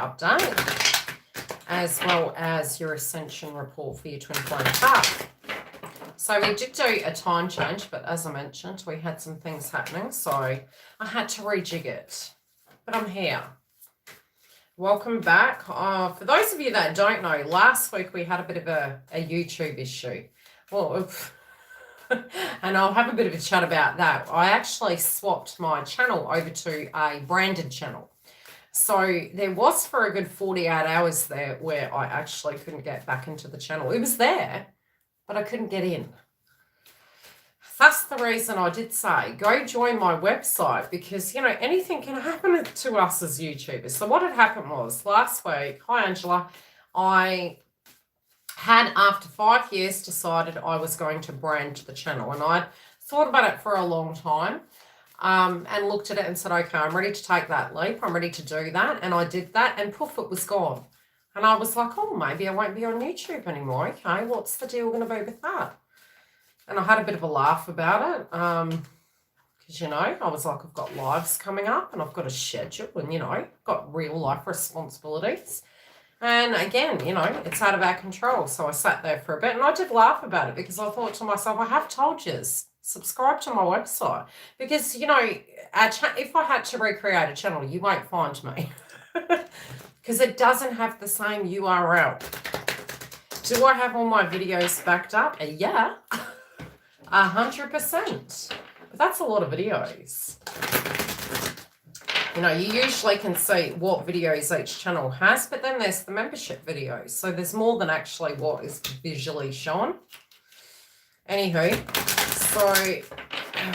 update, as well as your Ascension report for your twin flame chart. So we did do a time change, but as I mentioned, we had some things happening, so I had to rejig it. But I'm here. Welcome back. For those of you that don't know, last week we had a bit of a YouTube issue. Well, and I'll have a bit of a chat about that. I actually swapped my channel over to a branded channel. So there was for a good 48 hours there where I actually couldn't get back into the channel. It was there, but I couldn't get in. That's the reason I did say, go join my website because, you know, anything can happen to us as YouTubers. So what had happened was last week, hi Angela, I had after 5 years decided I was going to brand the channel, and I'd thought about it for a long time. And looked at it and said, okay, I'm ready to take that leap. I'm ready to do that. And I did that and poof, it was gone. And I was like, oh, maybe I won't be on YouTube anymore. Okay, what's the deal going to be with that? And I had a bit of a laugh about it. Because, you know, I was like, I've got lives coming up and I've got a schedule and, you know, I've got real life responsibilities. And again, you know, it's out of our control. So I sat there for a bit and I did laugh about it because I thought to myself, I have told you, subscribe to my website because, you know, if I had to recreate a channel, you won't find me because it doesn't have the same URL. Do I have all my videos backed up? Yeah, 100%. But that's a lot of videos. You know, you usually can see what videos each channel has, but then there's the membership videos. So there's more than actually what is visually shown. Anywho, so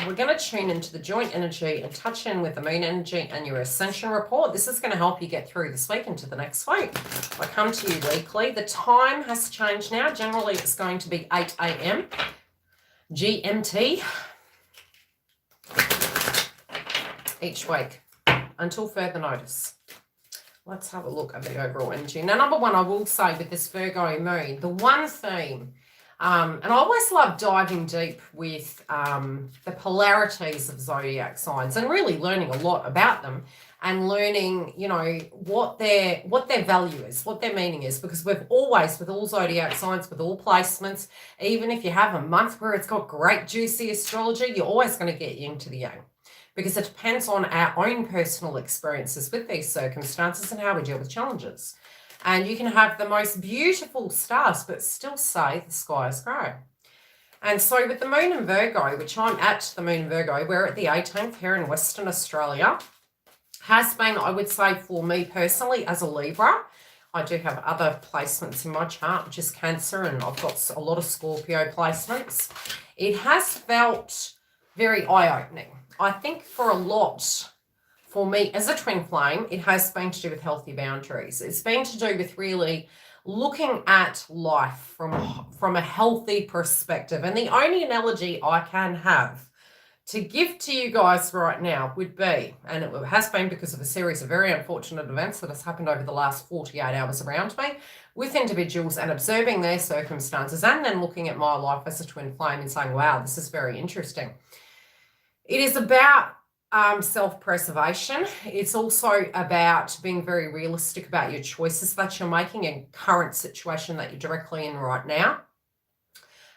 we're going to tune into the joint energy and touch in with the moon energy and your Ascension report. This is going to help you get through this week into the next week. I come to you weekly. The time has changed now. Generally, it's going to be 8 a.m. GMT each week until further notice. Let's have a look at the overall energy. Now, number one, I will say with this Virgo moon, the one theme, and I always love diving deep with the polarities of zodiac signs and really learning a lot about them and learning, you know, what their value is, what their meaning is, because we've always, with all zodiac signs, with all placements, even if you have a month where it's got great juicy astrology, you're always going to get yin to the yang because it depends on our own personal experiences with these circumstances and how we deal with challenges. And you can have the most beautiful stars, but still say the sky is grey. And so with the moon in Virgo, which I'm at the moon in Virgo, we're at the 18th here in Western Australia, has been, I would say, for me personally as a Libra. I do have other placements in my chart, which is Cancer, and I've got a lot of Scorpio placements. It has felt very eye-opening. I think for a lot, for me as a twin flame, it has been to do with healthy boundaries. It's been to do with really looking at life from a healthy perspective. And the only analogy I can have to give to you guys right now would be, and it has been because of a series of very unfortunate events that has happened over the last 48 hours around me with individuals and observing their circumstances and then looking at my life as a twin flame and saying, wow, this is very interesting. It is about self-preservation. It's also about being very realistic about your choices that you're making and current situation that you're directly in right now,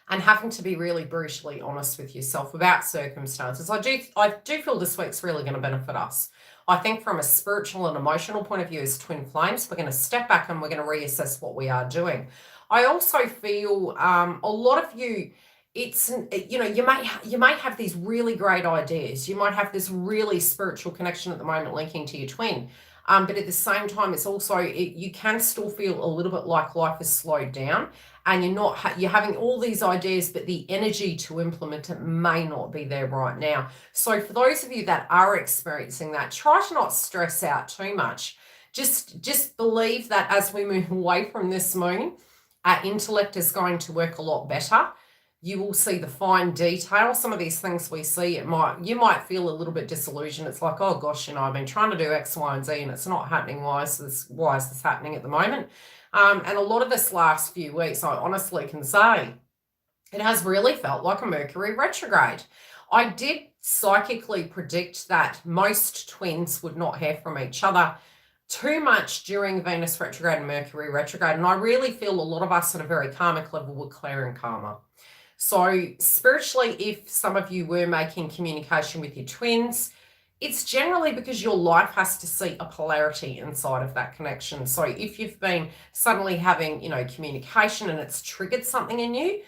and having to be really brutally honest with yourself about circumstances. I do feel this week's really going to benefit us. I think from a spiritual and emotional point of view as twin flames, we're going to step back and we're going to reassess what we are doing. I also feel a lot of you, it's, you know, you may have these really great ideas. You might have this really spiritual connection at the moment linking to your twin. But at the same time, it's also, you can still feel a little bit like life is slowed down and you're having all these ideas, but the energy to implement it may not be there right now. So for those of you that are experiencing that, try to not stress out too much. Just believe that as we move away from this moon, our intellect is going to work a lot better. You will see the fine detail. Some of these things we see, you might feel a little bit disillusioned. It's like, oh gosh, you know, I've been trying to do X, Y, and Z and it's not happening. Why is this happening at the moment? And a lot of this last few weeks, I honestly can say, it has really felt like a Mercury retrograde. I did psychically predict that most twins would not hear from each other too much during Venus retrograde and Mercury retrograde. And I really feel a lot of us at a very karmic level were clearing karma. So spiritually, if some of you were making communication with your twins, it's generally because your life has to see a polarity inside of that connection. So if you've been suddenly having, communication and it's triggered something in you,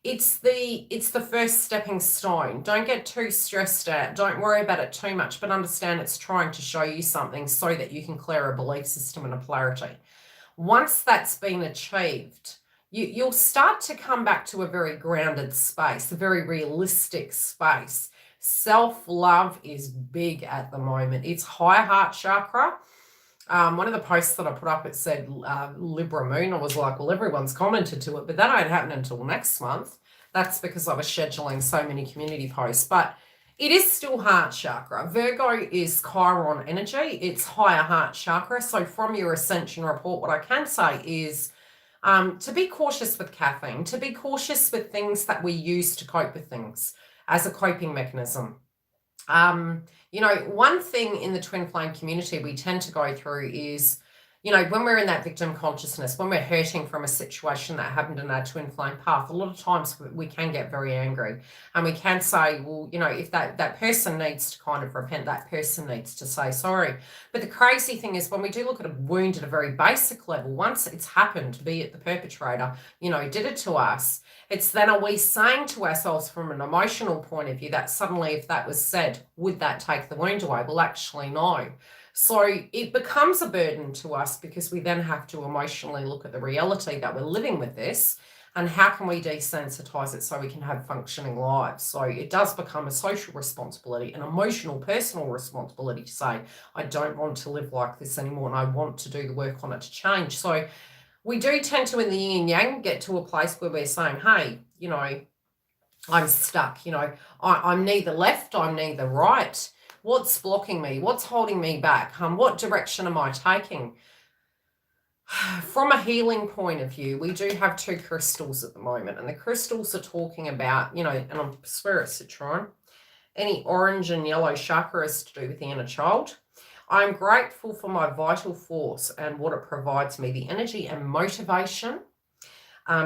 it's the first stepping stone. Don't get too stressed out. Don't worry about it too much, but understand it's trying to show you something so that you can clear a belief system and a polarity. Once that's been achieved, you'll start to come back to a very grounded space, a very realistic space. Self-love is big at the moment. It's high heart chakra. One of the posts that I put up, it said Libra moon. I was like, well, everyone's commented to it, but that won't happen until next month. That's because I was scheduling so many community posts, but it is still heart chakra. Virgo is Chiron energy. It's higher heart chakra. So from your Ascension report, what I can say is to be cautious with caffeine, to be cautious with things that we use to cope with things as a coping mechanism. One thing in the twin flame community we tend to go through is, when we're in that victim consciousness, when we're hurting from a situation that happened in our twin flame path, a lot of times we can get very angry and we can say, well, if that person needs to kind of repent, that person needs to say sorry. But the crazy thing is when we do look at a wound at a very basic level, once it's happened, be it the perpetrator, did it to us, it's then are we saying to ourselves from an emotional point of view that suddenly if that was said, would that take the wound away? Well, actually, no. So it becomes a burden to us because we then have to emotionally look at the reality that we're living with this and how can we desensitize it so we can have functioning lives. So it does become a social responsibility, an emotional, personal responsibility to say, I don't want to live like this anymore and I want to do the work on it to change. So we do tend to, in the yin and yang, get to a place where we're saying, hey, I'm stuck, I'm neither left, I'm neither right. What's blocking me? What's holding me back? What direction am I taking? From a healing point of view, we do have 2 crystals at the moment, and the crystals are talking about, and I swear it's citron, any orange and yellow chakras to do with the inner child. I'm grateful for my vital force and what it provides me, the energy and motivation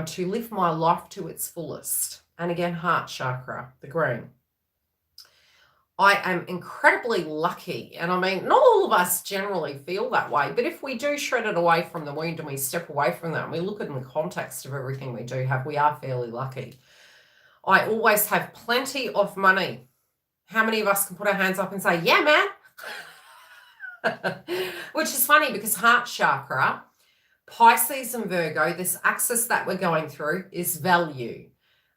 to live my life to its fullest. And again, heart chakra, the green. I am incredibly lucky. And I mean, not all of us generally feel that way, but if we do shred it away from the wound and we step away from that and we look at it in the context of everything we do have, we are fairly lucky. I always have plenty of money. How many of us can put our hands up and say, yeah, man? Which is funny because heart chakra, Pisces and Virgo, this axis that we're going through is value.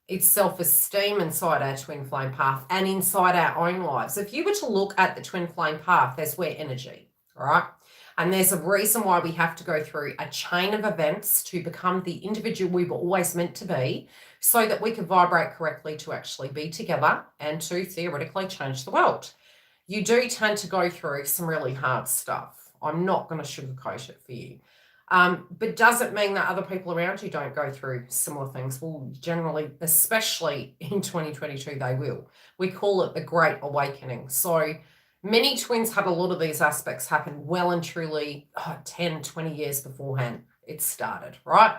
It's self-esteem inside our twin flame path and inside our own lives. If you were to look at the twin flame path, there's where energy, all right? And there's a reason why we have to go through a chain of events to become the individual we were always meant to be so that we can vibrate correctly to actually be together and to theoretically change the world. You do tend to go through some really hard stuff. I'm not going to sugarcoat it for you. But does it mean that other people around you don't go through similar things? Well, generally, especially in 2022, they will. We call it the Great Awakening. So many twins had a lot of these aspects happen well and truly 10, 20 years beforehand it started, right?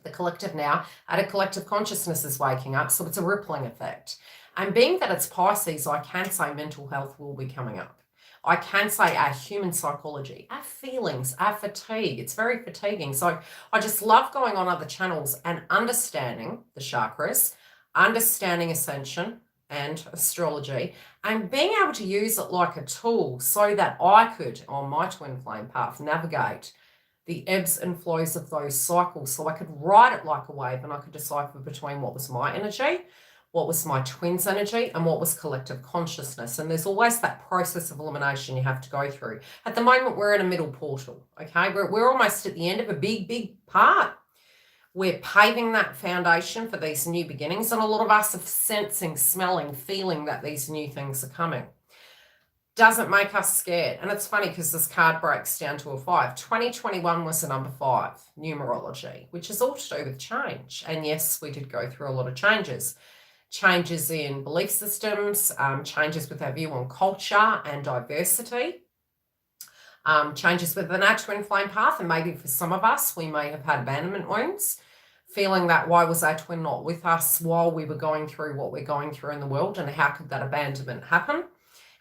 The collective now, at a collective consciousness is waking up, so it's a rippling effect. And being that it's Pisces, I can say mental health will be coming up. I can say our human psychology, our feelings, our fatigue. It's very fatiguing. So I just love going on other channels and understanding the chakras, understanding Ascension and astrology, and being able to use it like a tool so that I could, on my twin flame path, navigate the ebbs and flows of those cycles. So I could ride it like a wave and I could decipher between what was my energy, what was my twin's energy, and what was collective consciousness. And there's always that process of elimination you have to go through. At the moment, we're in a middle portal, okay? We're almost at the end of a big, big part. We're paving that foundation for these new beginnings, and a lot of us are sensing, smelling, feeling that these new things are coming. Doesn't make us scared. And it's funny because this card breaks down to a 5. 2021 was the number 5, numerology, which is all to do with change. And yes, we did go through a lot of changes. Changes in belief systems, changes with our view on culture and diversity. changes within our twin flame path. And maybe for some of us, we may have had abandonment wounds, feeling that why was our twin not with us while we were going through what we're going through in the world, and how could that abandonment happen?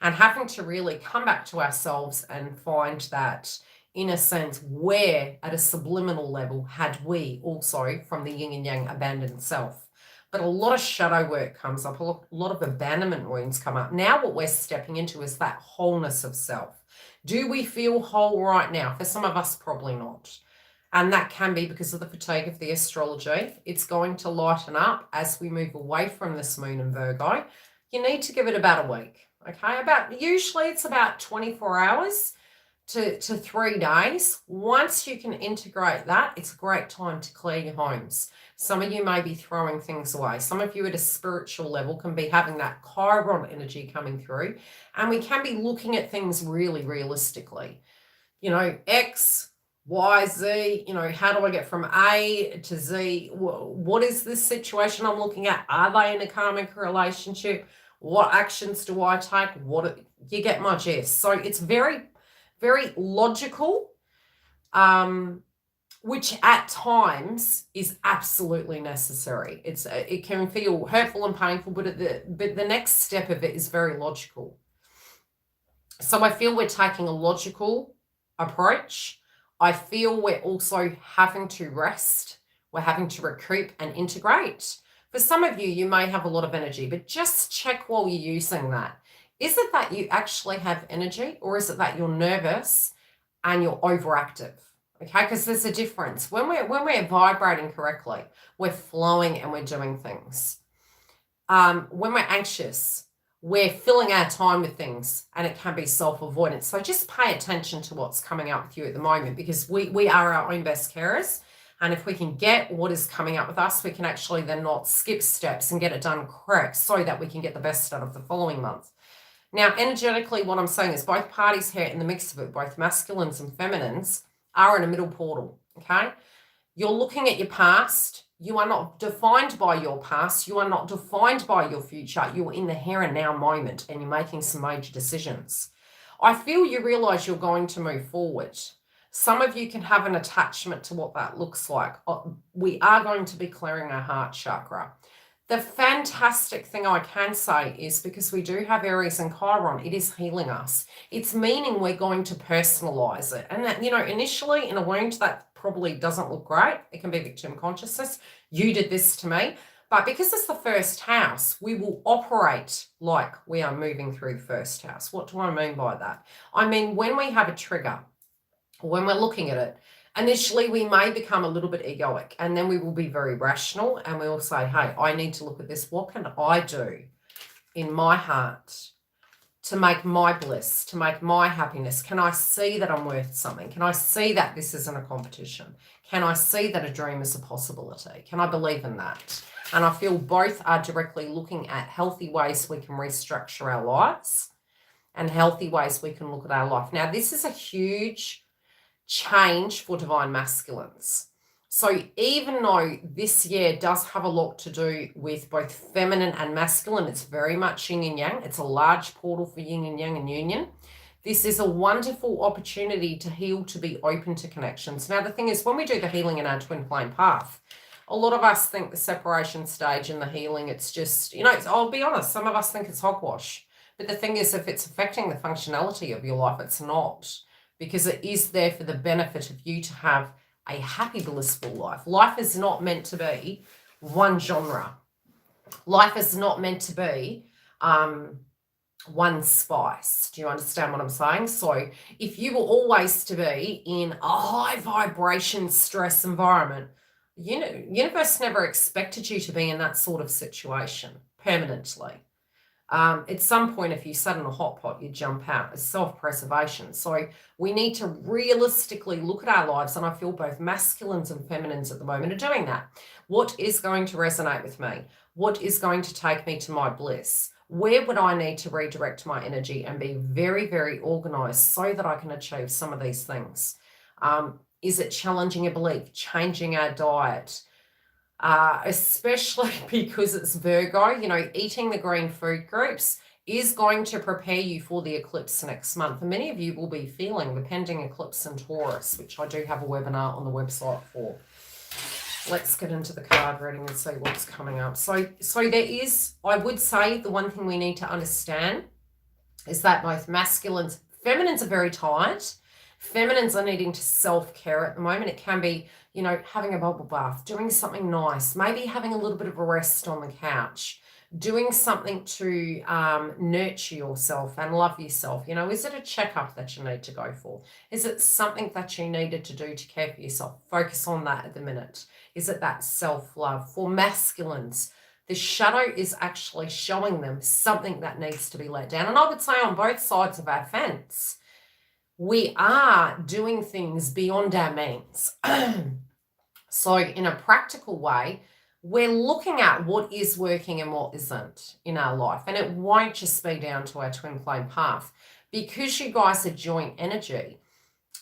And having to really come back to ourselves and find that, in a sense, where at a subliminal level had we also, from the yin and yang, abandoned self. But a lot of shadow work comes up, a lot of abandonment wounds come up. Now what we're stepping into is that wholeness of self. Do we feel whole right now? For some of us, probably not. And that can be because of the fatigue of the astrology. It's going to lighten up as we move away from this moon in Virgo. You need to give it about a week, okay? Usually it's about 24 hours to 3 days. Once you can integrate that, it's a great time to clear your homes. Some of you may be throwing things away. Some of you at a spiritual level can be having that Chiron energy coming through, and we can be looking at things really realistically. You know, X, Y, Z, you know, how do I get from A to Z? What is this situation I'm looking at? Are they in a karmic relationship? What actions do I take? You get my gist. So it's very, very logical, which at times is absolutely necessary. It can feel hurtful and painful, but the next step of it is very logical. So I feel we're taking a logical approach. I feel we're also having to rest. We're having to recoup and integrate. For some of you, you may have a lot of energy, but just check while you're using that. Is it that you actually have energy, or is it that you're nervous and you're overactive? Okay, because there's a difference. When we're vibrating correctly, we're flowing and we're doing things. When we're anxious, we're filling our time with things, and it can be self-avoidance. So just pay attention to what's coming up with you at the moment, because we are our own best carers. And if we can get what is coming up with us, we can actually then not skip steps and get it done correct, so that we can get the best out of the following month. Now, energetically, what I'm saying is both parties here in the mix of it, both masculines and feminines, are in a middle portal, okay? You're looking at your past. You are not defined by your past. You are not defined by your future. You're in the here and now moment, and you're making some major decisions. I feel you realize you're going to move forward. Some of you can have an attachment to what that looks like. We are going to be clearing our heart chakra. The fantastic thing I can say is, because we do have Aries and Chiron, it is healing us. It's meaning we're going to personalize it. And that, you know, initially in a wound, that probably doesn't look great. It can be victim consciousness. You did this to me. But because it's the first house, we will operate like we are moving through the first house. What do I mean by that? I mean, when we have a trigger, when we're looking at it, initially we may become a little bit egoic, and then we will be very rational, and we will say, hey, I need to look at this. What can I do in my heart to make my bliss, to make my happiness? Can I see that I'm worth something? Can I see that this isn't a competition? Can I see that a dream is a possibility? Can I believe in that? And I feel both are directly looking at healthy ways we can restructure our lives and healthy ways we can look at our life. Now, this is a huge change for divine masculines. So even though this year does have a lot to do with both feminine and masculine, it's very much yin and yang. It's a large portal for yin and yang and union. This is a wonderful opportunity to heal, to be open to connections. Now, the thing is, when we do the healing in our twin flame path, a lot of us think the separation stage and the healing, it's just, you know, I'll be honest, some of us think it's hogwash. But the thing is, if it's affecting the functionality of your life, it's not. Because it is there for the benefit of you to have a happy, blissful life. Life is not meant to be one genre. Life is not meant to be one spice. Do you understand what I'm saying? So if you were always to be in a high vibration stress environment, universe never expected you to be in that sort of situation permanently. At some point, if you sat in a hot pot, you jump out. It's self-preservation. So we need to realistically look at our lives, and I feel both masculines and feminines at the moment are doing that. What is going to resonate with me? What is going to take me to my bliss? Where would I need to redirect my energy and be very, very organized so that I can achieve some of these things? Is it challenging a belief, changing our diet? Especially because it's Virgo, you know, eating the green food groups, is going to prepare you for the eclipse next month. And many of you will be feeling the pending eclipse in Taurus, which I do have a webinar on the website for. Let's get into the card reading and see what's coming up. So there is, I would say, the one thing we need to understand is that both masculines, feminines are very tired. Feminines are needing to self-care at the moment. It can be, you know, having a bubble bath, doing something nice, maybe having a little bit of a rest on the couch, doing something to nurture yourself and love yourself. You know, is it a checkup that you need to go for? Is it something that you needed to do to care for yourself? Focus on that at the minute. Is it that self-love? For masculines, the shadow is actually showing them something that needs to be let down. And I would say on both sides of our fence, we are doing things beyond our means. So in a practical way, we're looking at what is working and what isn't in our life. And it won't just be down to our twin flame path. Because you guys are joint energy,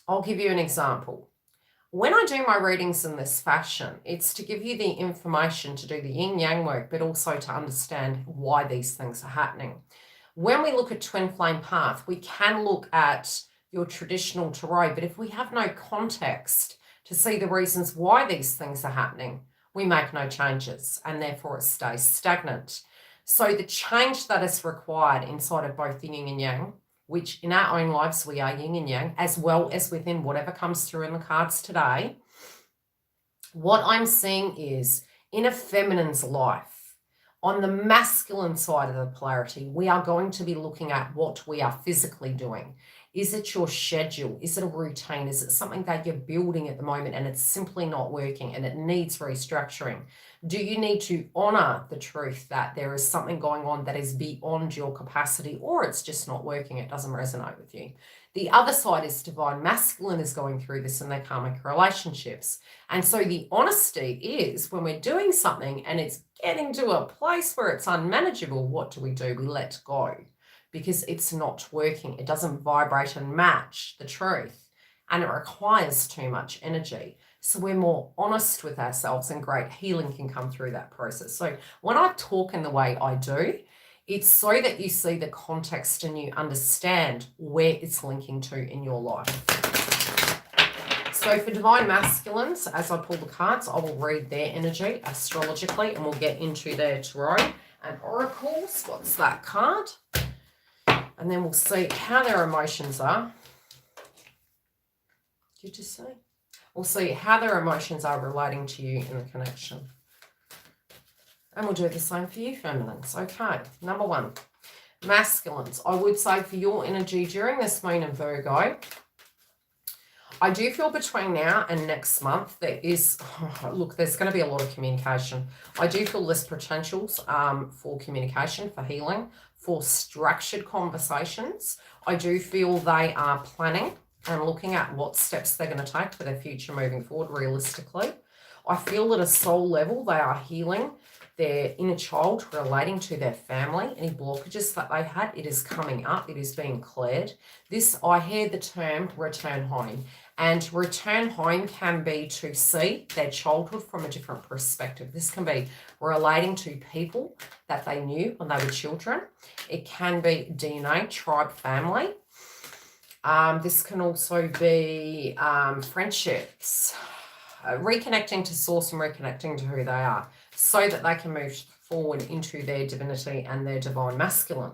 I'll give you an example. When I do my readings in this fashion, it's to give you the information to do the yin-yang work, but also to understand why these things are happening. When we look at twin flame path, we can look at your traditional tarot, but if we have no context to see the reasons why these things are happening, we make no changes, and therefore it stays stagnant. So the change that is required inside of both the yin and yang, which in our own lives we are yin and yang, as well as within whatever comes through in the cards today, what I'm seeing is in a feminine's life, on the masculine side of the polarity, we are going to be looking at what we are physically doing. Is it your schedule? Is it a routine? Is it something that you're building at the moment and it's simply not working and it needs restructuring? Do you need to honor the truth that there is something going on that is beyond your capacity, or it's just not working, it doesn't resonate with you? The other side is divine masculine is going through this in their karmic relationships. And so the honesty is when we're doing something and it's getting to a place where it's unmanageable, what do? We let go. Because it's not working. It doesn't vibrate and match the truth. And it requires too much energy. So we're more honest with ourselves and great healing can come through that process. So when I talk in the way I do, it's so that you see the context and you understand where it's linking to in your life. So for divine masculines, as I pull the cards, I will read their energy astrologically and we'll get into their tarot and oracles. What's that card? And then we'll see how their emotions are. Did you see? We'll see how their emotions are relating to you in the connection. And we'll do the same for you, feminines. Okay, number one, masculines. I would say for your energy during this moon in Virgo, I do feel between now and next month there is, look, there's going to be a lot of communication. I do feel less potentials for communication, for healing, for structured conversations. I do feel they are planning and looking at what steps they're going to take for their future moving forward realistically. I feel at a soul level they are healing their inner child relating to their family. Any blockages that they've had, it is coming up. It is being cleared. This, I hear the term return home. And return home can be to see their childhood from a different perspective. This can be relating to people that they knew when they were children. It can be DNA, tribe, family. This can also be friendships, reconnecting to source and reconnecting to who they are so that they can move forward into their divinity and their divine masculine.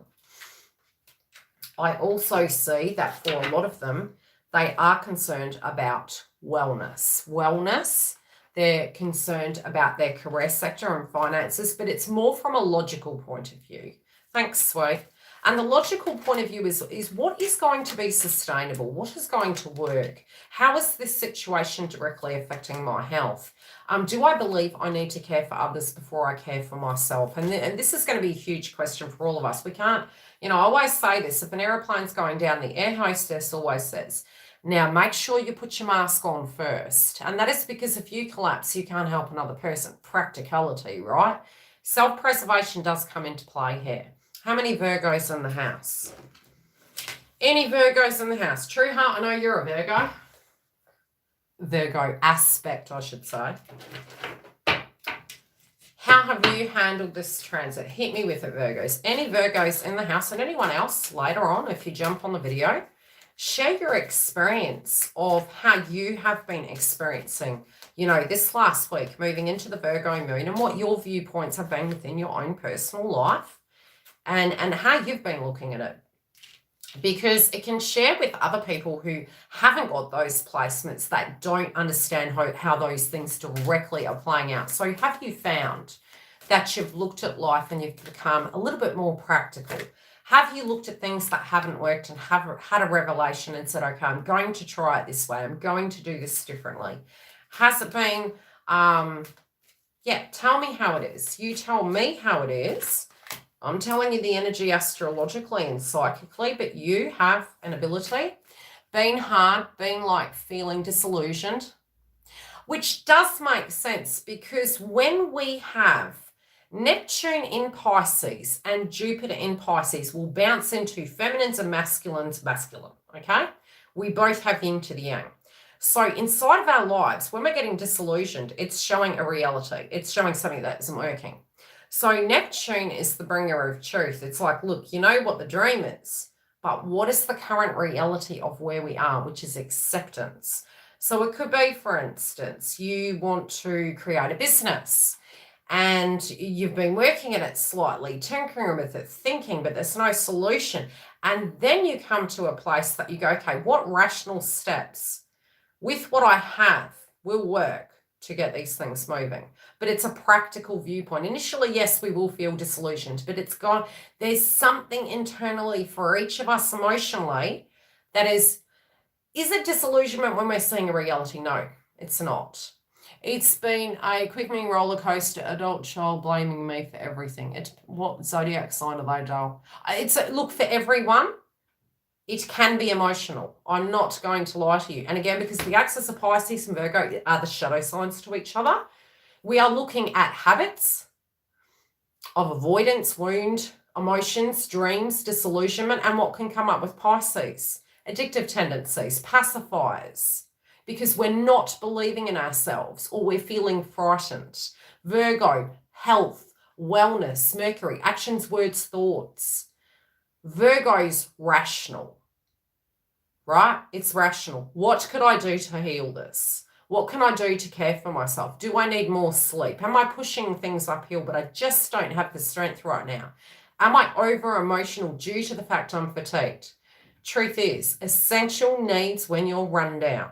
I also see that for a lot of them, they are concerned about wellness. They're concerned about their career sector and finances, but it's more from a logical point of view. Thanks, sweet. And the logical point of view is what is going to be sustainable? What is going to work? How is this situation directly affecting my health? Do I believe I need to care for others before I care for myself? And this is going to be a huge question for all of us. We can't, I always say this, if an aeroplane's going down, the air hostess always says, now make sure you put your mask on first. And that is because if you collapse, you can't help another person. Practicality, right? Self-preservation does come into play here. How many Virgos in the house? Any Virgos in the house? True heart, I know you're a Virgo. Virgo aspect, I should say. How have you handled this transit? Hit me with it, Virgos. Any Virgos in the house and anyone else later on, if you jump on the video, share your experience of how you have been experiencing, you know, this last week, moving into the Virgo moon, and what your viewpoints have been within your own personal life, and how you've been looking at it. Because it can share with other people who haven't got those placements, that don't understand how those things directly are playing out. So have you found that you've looked at life and you've become a little bit more practical? Have you looked at things that haven't worked and have had a revelation and said, okay, I'm going to try it this way. I'm going to do this differently. Has it been, yeah, tell me how it is. You tell me how it is. I'm telling you the energy astrologically and psychically, but you have an ability, been hard, been like feeling disillusioned, which does make sense, because when we have Neptune in Pisces and Jupiter in Pisces, will bounce into feminines and masculines, masculine, okay? We both have yin to the yang. So inside of our lives, when we're getting disillusioned, it's showing a reality. It's showing something that isn't working. So Neptune is the bringer of truth. It's like, look, you know what the dream is, but what is the current reality of where we are, which is acceptance. So it could be, for instance, you want to create a business and you've been working at it slightly, tinkering with it, thinking, but there's no solution. And then you come to a place that you go, okay, what rational steps with what I have will work to get these things moving? But it's a practical viewpoint. Initially, yes, we will feel disillusioned, but it's gone. There's something internally for each of us emotionally that is it disillusionment when we're seeing a reality? No, it's not. It's been a quickening roller coaster, adult child blaming me for everything. It's what zodiac sign are they, Joel? Look, for everyone, it can be emotional. I'm not going to lie to you. And again, because the axis of Pisces and Virgo are the shadow signs to each other, we are looking at habits of avoidance, wound, emotions, dreams, disillusionment, and what can come up with Pisces. Addictive tendencies, pacifiers, because we're not believing in ourselves or we're feeling frightened. Virgo, health, wellness, Mercury, actions, words, thoughts. Virgo's rational, right? It's rational. What could I do to heal this? What can I do to care for myself? Do I need more sleep? Am I pushing things uphill, but I just don't have the strength right now? Am I over emotional due to the fact I'm fatigued? Truth is, essential needs when you're run down.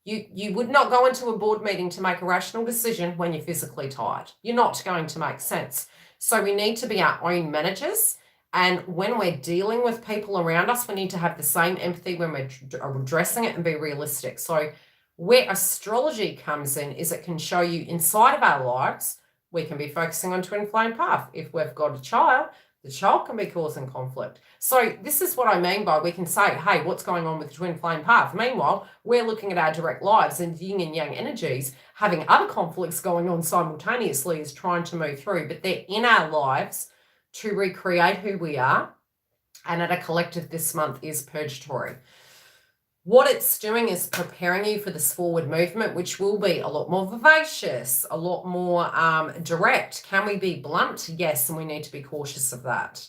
You would not go into a board meeting to make a rational decision when you're physically tired. You're not going to make sense. So we need to be our own managers. And when we're dealing with people around us, we need to have the same empathy when we're addressing it and be realistic. So where astrology comes in is it can show you inside of our lives, we can be focusing on twin flame path. If we've got a child, the child can be causing conflict. So this is what I mean by we can say, hey, what's going on with the twin flame path? Meanwhile, we're looking at our direct lives and yin and yang energies, having other conflicts going on simultaneously as trying to move through, but they're in our lives to recreate who we are. And at a collective this month is purgatory. What it's doing is preparing you for this forward movement, which will be a lot more vivacious, a lot more direct. Can we be blunt? Yes, and we need to be cautious of that.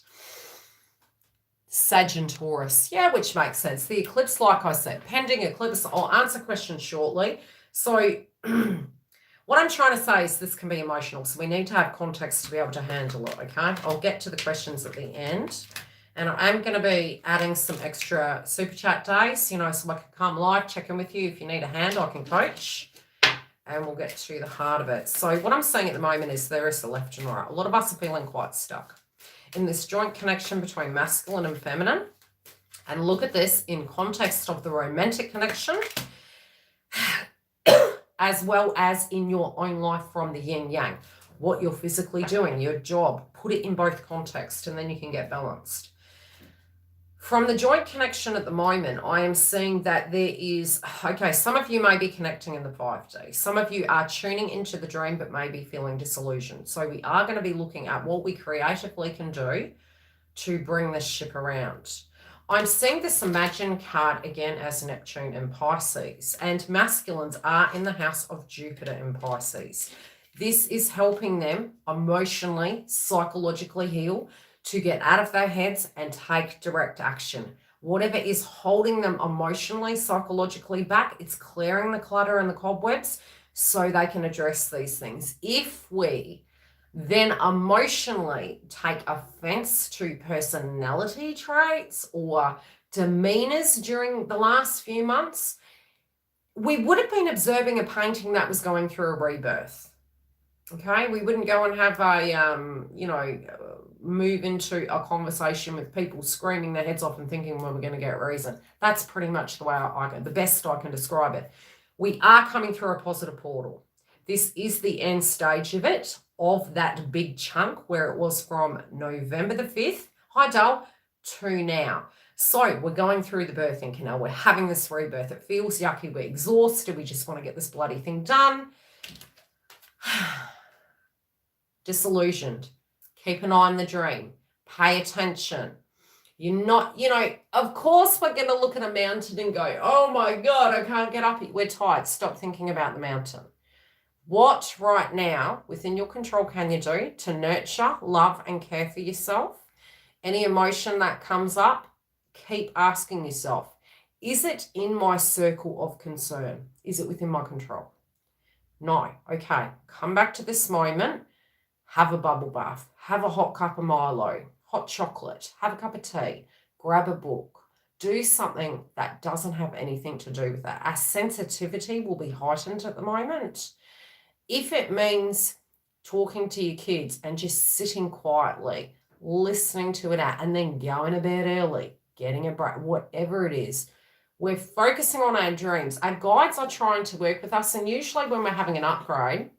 Sag and Taurus. Yeah, which makes sense. The eclipse, like I said, pending eclipse. I'll answer questions shortly. So what I'm trying to say is this can be emotional, so we need to have context to be able to handle it, okay? I'll get to the questions at the end. And I am going to be adding some extra super chat days, you know, so I can come live, check in with you. If you need a hand, I can coach. And we'll get to the heart of it. So what I'm seeing at the moment is there is the left and right. A lot of us are feeling quite stuck in this joint connection between masculine and feminine. And look at this in context of the romantic connection, as well as in your own life from the yin yang. What you're physically doing, your job, put it in both contexts, and then you can get balanced. From the joint connection at the moment, I am seeing that there is, okay, some of you may be connecting in the 5D. Some of you are tuning into the dream but may be feeling disillusioned. So we are going to be looking at what we creatively can do to bring this ship around. I'm seeing this Imagine card again as Neptune and Pisces. And masculines are in the house of Jupiter and Pisces. This is helping them emotionally, psychologically heal, to get out of their heads and take direct action. Whatever is holding them emotionally, psychologically back, it's clearing the clutter and the cobwebs so they can address these things. If we then emotionally take offense to personality traits or demeanors during the last few months, we would have been observing a painting that was going through a rebirth. Okay, we wouldn't go and have a, move into a conversation with people screaming their heads off and thinking, well, we're going to get reason. That's pretty much the way the best I can describe it. We are coming through a positive portal. This is the end stage of it, of that big chunk where it was from November the 5th, hi Dale, to now. So we're going through the birthing canal. We're having this rebirth. It feels yucky. We're exhausted. We just want to get this bloody thing done. Disillusioned. Keep an eye on the dream. Pay attention. You're not, of course we're going to look at a mountain and go, oh my God, I can't get up. We're tired. Stop thinking about the mountain. What right now within your control can you do to nurture, love, and care for yourself? Any emotion that comes up, keep asking yourself, is it in my circle of concern? Is it within my control? No. Okay. Come back to this moment. Have a bubble bath. Have a hot cup of Milo, hot chocolate. Have a cup of tea. Grab a book. Do something that doesn't have anything to do with that. Our sensitivity will be heightened at the moment. If it means talking to your kids and just sitting quietly, listening to it out, and then going to bed early, getting a break, whatever it is, we're focusing on our dreams. Our guides are trying to work with us, and usually when we're having an upgrade,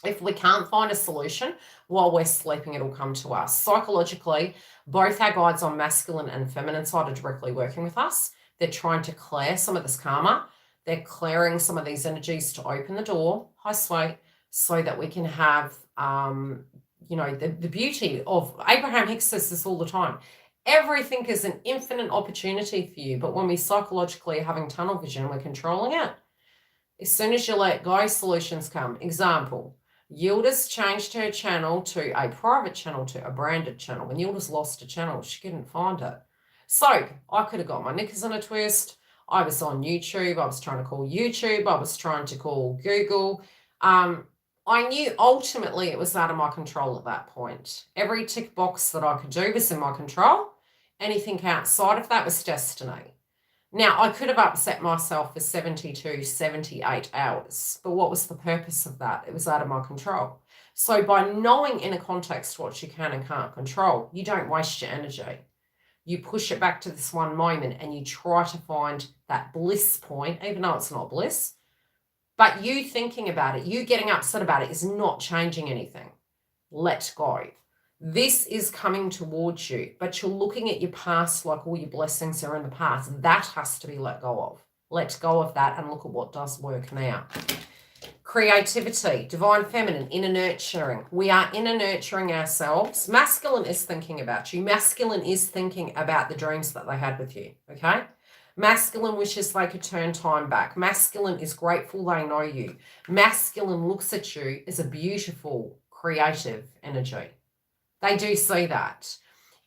if we can't find a solution while we're sleeping, it'll come to us. Psychologically, both our guides on masculine and feminine side are directly working with us. They're trying to clear some of this karma. They're clearing some of these energies to open the door, hi sweet, so that we can have, the beauty of, Abraham Hicks says this all the time, everything is an infinite opportunity for you, but when we psychologically are having tunnel vision, we're controlling it. As soon as you let go, solutions come. Example, YILDIZ changed her channel to a private channel to a branded channel. When YILDIZ lost a channel, she couldn't find it. So I could have got my knickers in a twist. I was on YouTube. I was trying to call YouTube. I was trying to call Google. I knew ultimately it was out of my control at that point. Every tick box that I could do was in my control. Anything outside of that was destiny. Now, I could have upset myself for 72, 78 hours, but what was the purpose of that? It was out of my control. So by knowing in a context what you can and can't control, you don't waste your energy. You push it back to this one moment and you try to find that bliss point, even though it's not bliss. But you thinking about it, you getting upset about it is not changing anything. Let go. This is coming towards you, but you're looking at your past like all your blessings are in the past. That has to be let go of. Let go of that and look at what does work now. Creativity, divine feminine, inner nurturing. We are inner nurturing ourselves. Masculine is thinking about you. Masculine is thinking about the dreams that they had with you, okay? Masculine wishes they could turn time back. Masculine is grateful they know you. Masculine looks at you as a beautiful, creative energy. They do see that.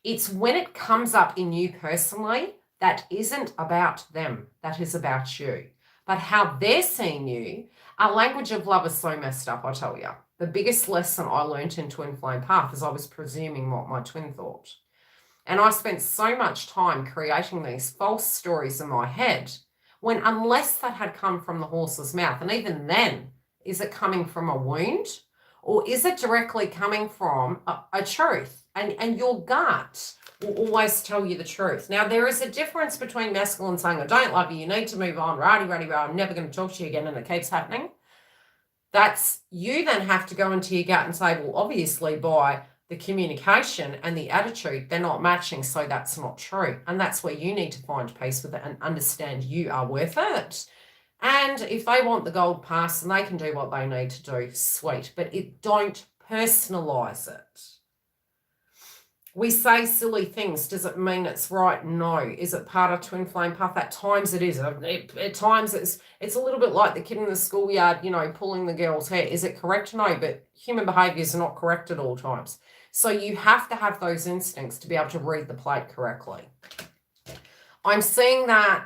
It's when it comes up in you personally that isn't about them, that is about you. But how they're seeing you, our language of love is so messed up, I tell you. The biggest lesson I learned in Twin Flame Path is I was presuming what my twin thought. And I spent so much time creating these false stories in my head when unless that had come from the horse's mouth, and even then, is it coming from a wound? Or is it directly coming from a truth? And your gut will always tell you the truth. Now, there is a difference between masculine saying, I don't love you, you need to move on, rah, I'm never going to talk to you again, and it keeps happening. That's, you then have to go into your gut and say, well, obviously by the communication and the attitude, they're not matching, so that's not true. And that's where you need to find peace with it and understand you are worth it. And if they want the gold pass and they can do what they need to do, sweet. But don't personalize it. We say silly things. Does it mean it's right? No. Is it part of twin flame path? At times it is. At times it's a little bit like the kid in the schoolyard, you know, pulling the girl's hair. Is it correct? No, but human behaviors are not correct at all times. So you have to have those instincts to be able to read the plate correctly. I'm seeing that,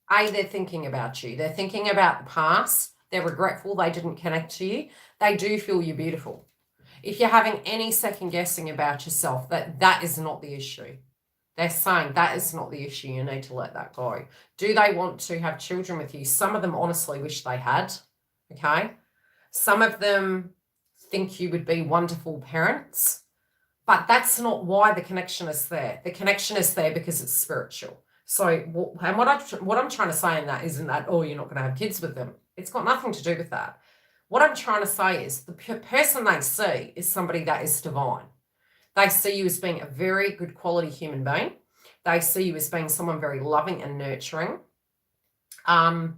they're thinking about you. They're thinking about the past. They're regretful they didn't connect to you. They do feel you're beautiful. If you're having any second guessing about yourself, that is not the issue. They're saying that is not the issue. You need to let that go. Do they want to have children with you? Some of them honestly wish they had, okay? Some of them think you would be wonderful parents, but that's not why the connection is there. The connection is there because it's spiritual. So, and what I'm trying to say in that isn't that, oh, you're not going to have kids with them. It's got nothing to do with that. What I'm trying to say is the person they see is somebody that is divine. They see you as being a very good quality human being. They see you as being someone very loving and nurturing. But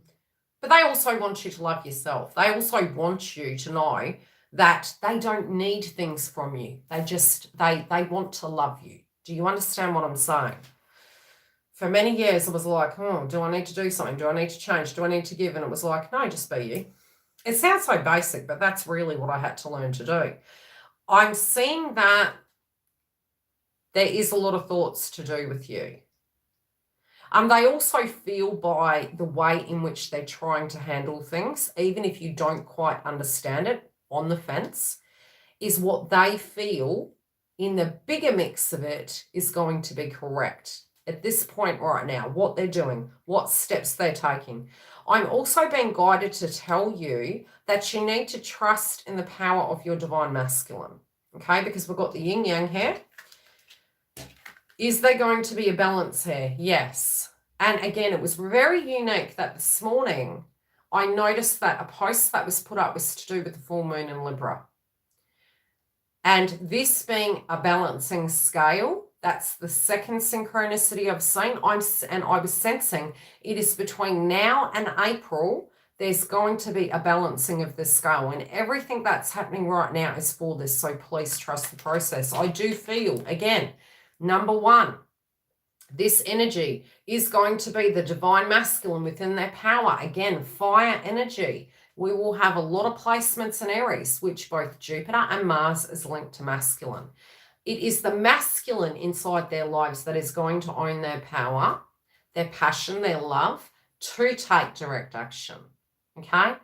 they also want you to love yourself. They also want you to know that they don't need things from you. They want to love you. Do you understand what I'm saying? For many years, it was like, oh, do I need to do something? Do I need to change? Do I need to give? And it was like, no, just be you. It sounds so basic, but that's really what I had to learn to do. I'm seeing that there is a lot of thoughts to do with you. They also feel by the way in which they're trying to handle things, even if you don't quite understand it, on the fence, is what they feel in the bigger mix of it is going to be correct. At this point right now, what they're doing, what steps they're taking. I'm also being guided to tell you that you need to trust in the power of your divine masculine, okay? Because we've got the yin yang here. Is there going to be a balance here? Yes. And again, it was very unique that this morning I noticed that a post that was put up was to do with the full moon in Libra. And this being a balancing scale, that's the second synchronicity I've seen. I was sensing it is between now and April, there's going to be a balancing of the scale. And everything that's happening right now is for this. So please trust the process. I do feel, again, number one, this energy is going to be the divine masculine within their power. Again, fire energy. We will have a lot of placements in Aries, which both Jupiter and Mars is linked to masculine. It is the masculine inside their lives that is going to own their power, their passion, their love, to take direct action, okay?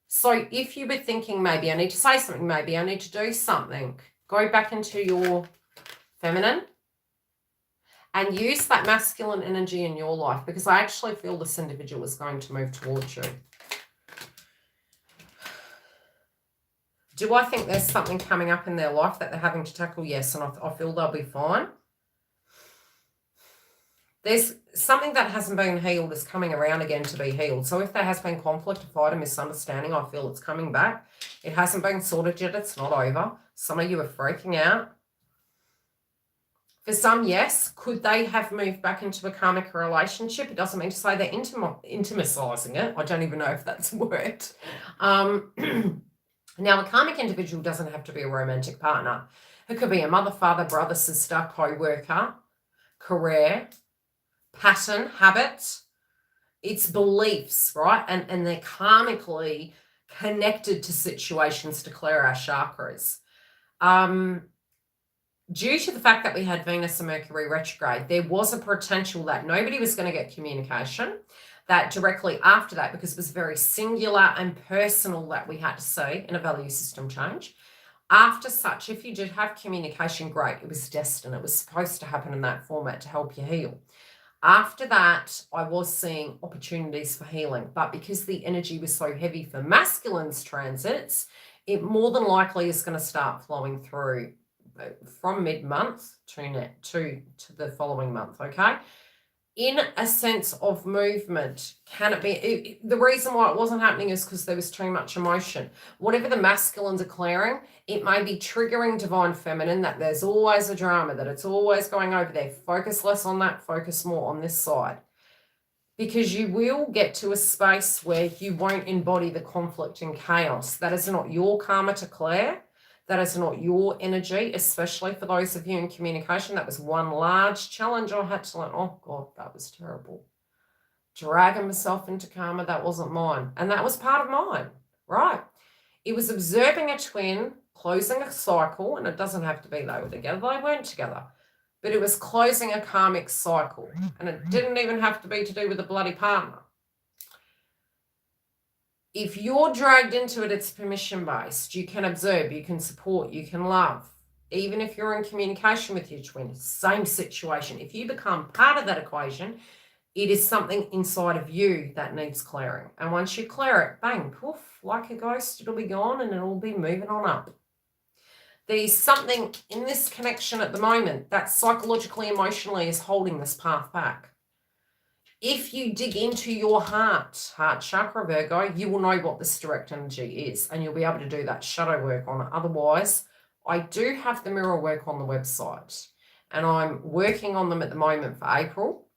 So if you were thinking, maybe I need to say something, maybe I need to do something, go back into your feminine and use that masculine energy in your life, because I actually feel this individual is going to move towards you. Do I think there's something coming up in their life that they're having to tackle? Yes, and I feel they'll be fine. There's something that hasn't been healed is coming around again to be healed. So if there has been conflict, a fight, a misunderstanding, I feel it's coming back. It hasn't been sorted yet. It's not over. Some of you are freaking out. For some, yes. Could they have moved back into a karmic relationship? It doesn't mean to say they're intimacising it. I don't even know if that's a word. Now, a karmic individual doesn't have to be a romantic partner. It could be a mother, father, brother, sister, co-worker, career, pattern, habit. It's beliefs, right? And they're karmically connected to situations to clear our chakras. Due to the fact that we had Venus and Mercury retrograde, there was a potential that nobody was going to get communication. That directly after that, because it was very singular and personal that we had to see in a value system change. After such, if you did have communication, great, it was destined. It was supposed to happen in that format to help you heal. After that, I was seeing opportunities for healing, but because the energy was so heavy for masculine's transits, it more than likely is going to start flowing through from mid-month to the following month, okay? In a sense of movement, can it be? The reason why it wasn't happening is because there was too much emotion. Whatever the masculines are clearing, it may be triggering divine feminine, that there's always a drama, that it's always going over there. Focus less on that, focus more on this side. Because you will get to a space where you won't embody the conflict and chaos. That is not your karma to clear. That is not your energy, especially for those of you in communication. That was one large challenge I had to learn. Oh, God, that was terrible. Dragging myself into karma, that wasn't mine. And that was part of mine, right? It was observing a twin, closing a cycle, and it doesn't have to be they were together. They weren't together. But it was closing a karmic cycle. And it didn't even have to be to do with a bloody partner. If you're dragged into it, it's permission-based. You can observe, you can support, you can love. Even if you're in communication with your twin, same situation. If you become part of that equation, it is something inside of you that needs clearing. And once you clear it, bang, poof, like a ghost, it'll be gone and it'll be moving on up. There's something in this connection at the moment that psychologically, emotionally is holding this path back. If you dig into your heart chakra, Virgo, you will know what this direct energy is, and you'll be able to do that shadow work on it. Otherwise, I do have the mirror work on the website, and I'm working on them at the moment for April.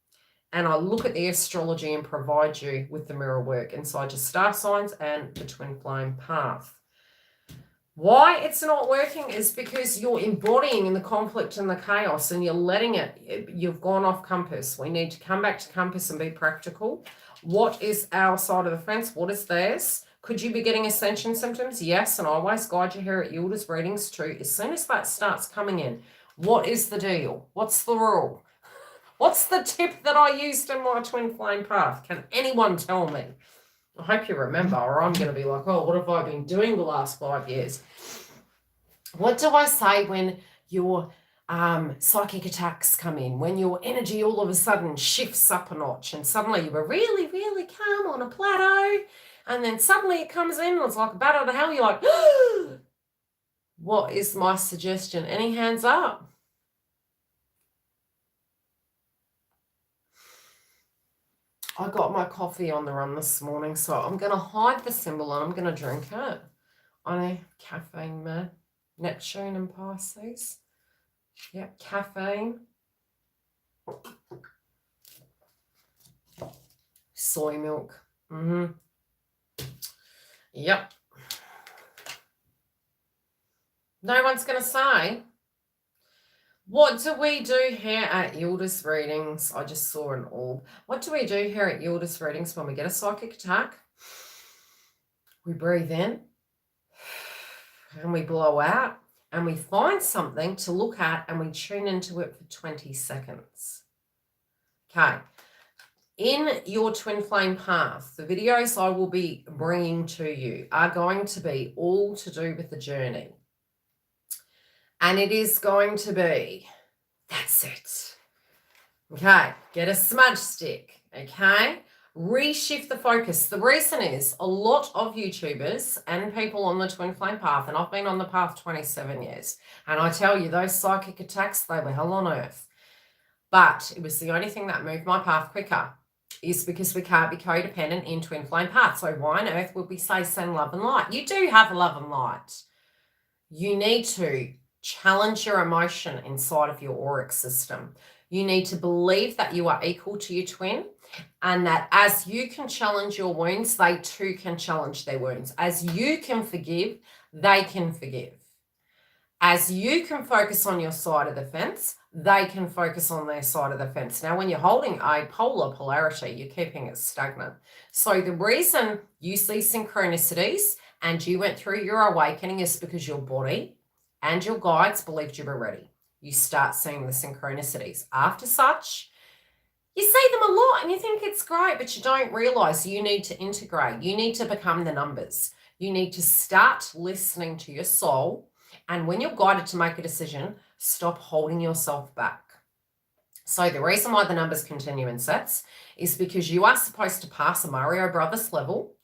And I look at the astrology and provide you with the mirror work inside your star signs and the twin flame path. Why it's not working is because you're embodying the conflict and the chaos and you're letting it, you've gone off compass. We need to come back to compass and be practical. What is our side of the fence? What is theirs? Could you be getting ascension symptoms? Yes, and I always guide you here at YILDIZ readings too. As soon as that starts coming in, what is the deal? What's the rule? What's the tip that I used in my twin flame path? Can anyone tell me? I hope you remember, or I'm going to be like, oh, what have I been doing the last 5 years? What do I say when your psychic attacks come in, when your energy all of a sudden shifts up a notch and suddenly you were really, really calm on a plateau and then suddenly it comes in and it's like a bat out of hell. You're like, what is my suggestion? Any hands up? I got my coffee on the run this morning, so I'm going to hide the symbol and I'm going to drink it. I know, caffeine, man. Neptune and Pisces. Yep, caffeine. Soy milk. Yep. No one's going to say. What do we do here at YILDIZ readings? I just saw an orb. What do we do here at YILDIZ readings when we get a psychic attack? We breathe in and we blow out and we find something to look at and we tune into it for 20 seconds. Okay. In your twin flame path, the videos I will be bringing to you are going to be all to do with the journey. And it is going to be, that's it. Okay, get a smudge stick, okay? Reshift the focus. The reason is a lot of YouTubers and people on the twin flame path, and I've been on the path 27 years, and I tell you, those psychic attacks, they were hell on earth. But it was the only thing that moved my path quicker, is because we can't be codependent in twin flame path. So why on earth would we say send love and light? You do have love and light. You need to challenge your emotion inside of your auric system. You need to believe that you are equal to your twin and that as you can challenge your wounds, they too can challenge their wounds. As you can forgive, they can forgive. As you can focus on your side of the fence, they can focus on their side of the fence. Now, when you're holding a polar polarity, you're keeping it stagnant. So the reason you see synchronicities and you went through your awakening is because your body and your guides believed you were ready. You start seeing the synchronicities. After such, you see them a lot and you think it's great, but you don't realize you need to integrate. You need to become the numbers. You need to start listening to your soul. And when you're guided to make a decision, stop holding yourself back. So the reason why the numbers continue in sets is because you are supposed to pass a Mario Brothers level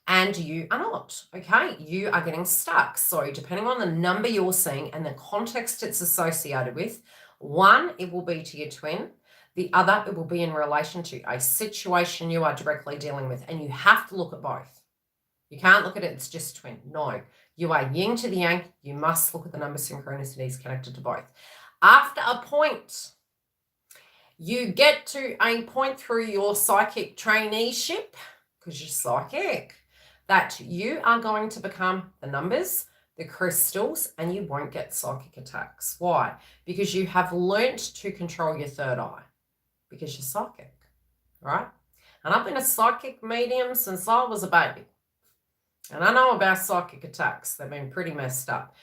and you are not, okay? You are getting stuck. So depending on the number you're seeing and the context it's associated with, one, it will be to your twin. The other, it will be in relation to a situation you are directly dealing with. And you have to look at both. You can't look at it, it's just twin. No, you are yin to the yang. You must look at the number synchronicities connected to both. After a point, you get to a point through your psychic traineeship, because you're psychic, that you are going to become the numbers, the crystals, and you won't get psychic attacks. Why? Because you have learnt to control your third eye, because you're psychic, right? And I've been a psychic medium since I was a baby. And I know about psychic attacks. They've been pretty messed up.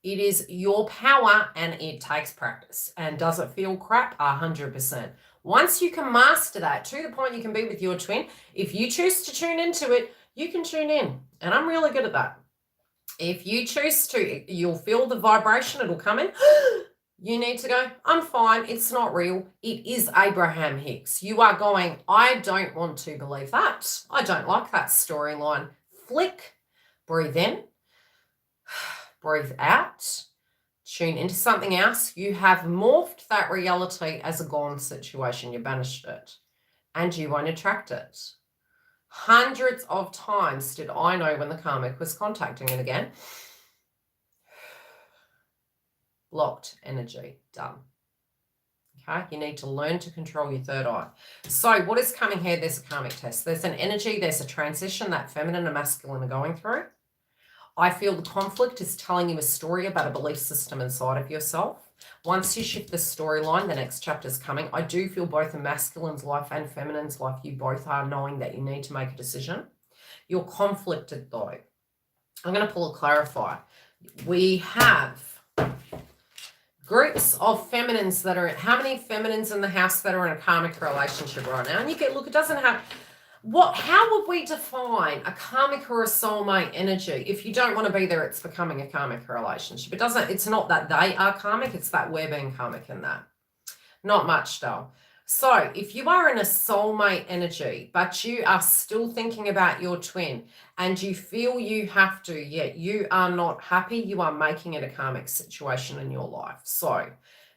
It is your power and it takes practice. And does it feel crap? 100%. Once you can master that to the point you can be with your twin, if you choose to tune into it, you can tune in. And I'm really good at that. If you choose to, you'll feel the vibration, it'll come in. You need to go, I'm fine, it's not real. It is Abraham Hicks. You are going, I don't want to believe that. I don't like that storyline. Flick, breathe in, breathe out, tune into something else. You have morphed that reality as a gone situation. You banished it and you won't attract it. Hundreds of times did I know when the karmic was contacting it again. Blocked energy, done. Okay, you need to learn to control your third eye. So what is coming here? There's a karmic test. There's an energy, there's a transition that feminine and masculine are going through. I feel the conflict is telling you a story about a belief system inside of yourself. Once you shift the storyline, the next chapter is coming. I do feel both in masculine's life and feminine's life, you both are knowing that you need to make a decision. You're conflicted though. I'm going to pull a clarifier. We have groups of feminines that are, how many feminines in the house that are in a karmic relationship right now? And you get, look, it doesn't have, how would we define a karmic or a soulmate energy? If you don't want to be there, it's becoming a karmic relationship. It's not that they are karmic, it's that we're being karmic in that. Not much though. So if you are in a soulmate energy, but you are still thinking about your twin and you feel you have to, yet you are not happy, you are making it a karmic situation in your life. So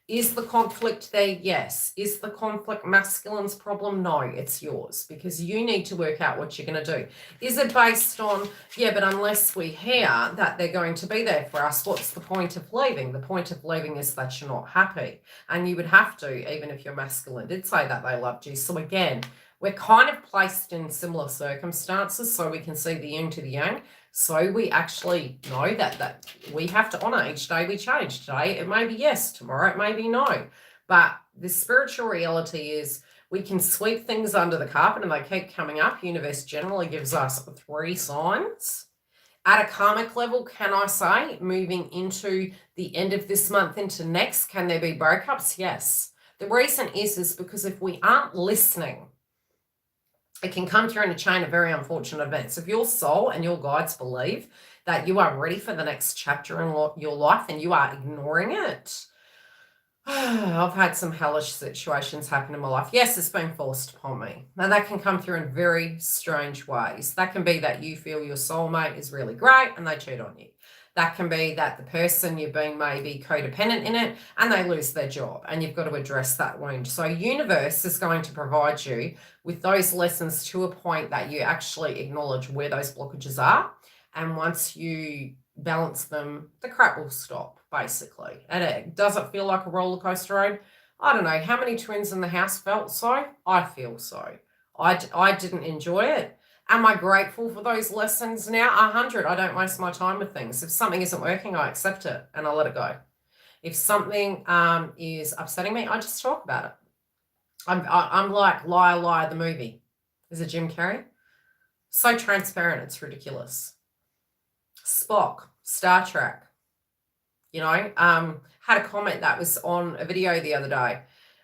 is the conflict there? Yes. Is the conflict masculine's problem? No, it's yours, because you need to work out what you're going to do. Is it based on, yeah, but unless we hear that they're going to be there for us, what's the point of leaving? The point of leaving is that you're not happy. And you would have to, even if your masculine did say that they loved you. So again, we're kind of placed in similar circumstances so we can see the yin to the yang. So we actually know that we have to honor each day we change. Today it may be yes, tomorrow it may be no. But the spiritual reality is we can sweep things under the carpet and they keep coming up. Universe generally gives us 3 signs. At a karmic level, can I say, moving into the end of this month into next, can there be breakups? Yes. The reason is because if we aren't listening, it can come through in a chain of very unfortunate events. If your soul and your guides believe that you are ready for the next chapter in your life and you are ignoring it, I've had some hellish situations happen in my life. Yes, it's been forced upon me. And that can come through in very strange ways. That can be that you feel your soulmate is really great and they cheat on you. That can be that the person you've been maybe codependent in it and they lose their job and you've got to address that wound. So universe is going to provide you with those lessons to a point that you actually acknowledge where those blockages are. And once you balance them, the crap will stop, basically. And it doesn't feel like a roller coaster ride. I don't know how many twins in the house felt so. I feel so. I didn't enjoy it. Am I grateful for those lessons now? 100. I don't waste my time with things. If something isn't working, I accept it and I let it go. If something is upsetting me, I just talk about it. I'm like Liar, Liar, the movie. Is it Jim Carrey? So transparent, it's ridiculous. Spock, Star Trek. You know, had a comment that was on a video the other day,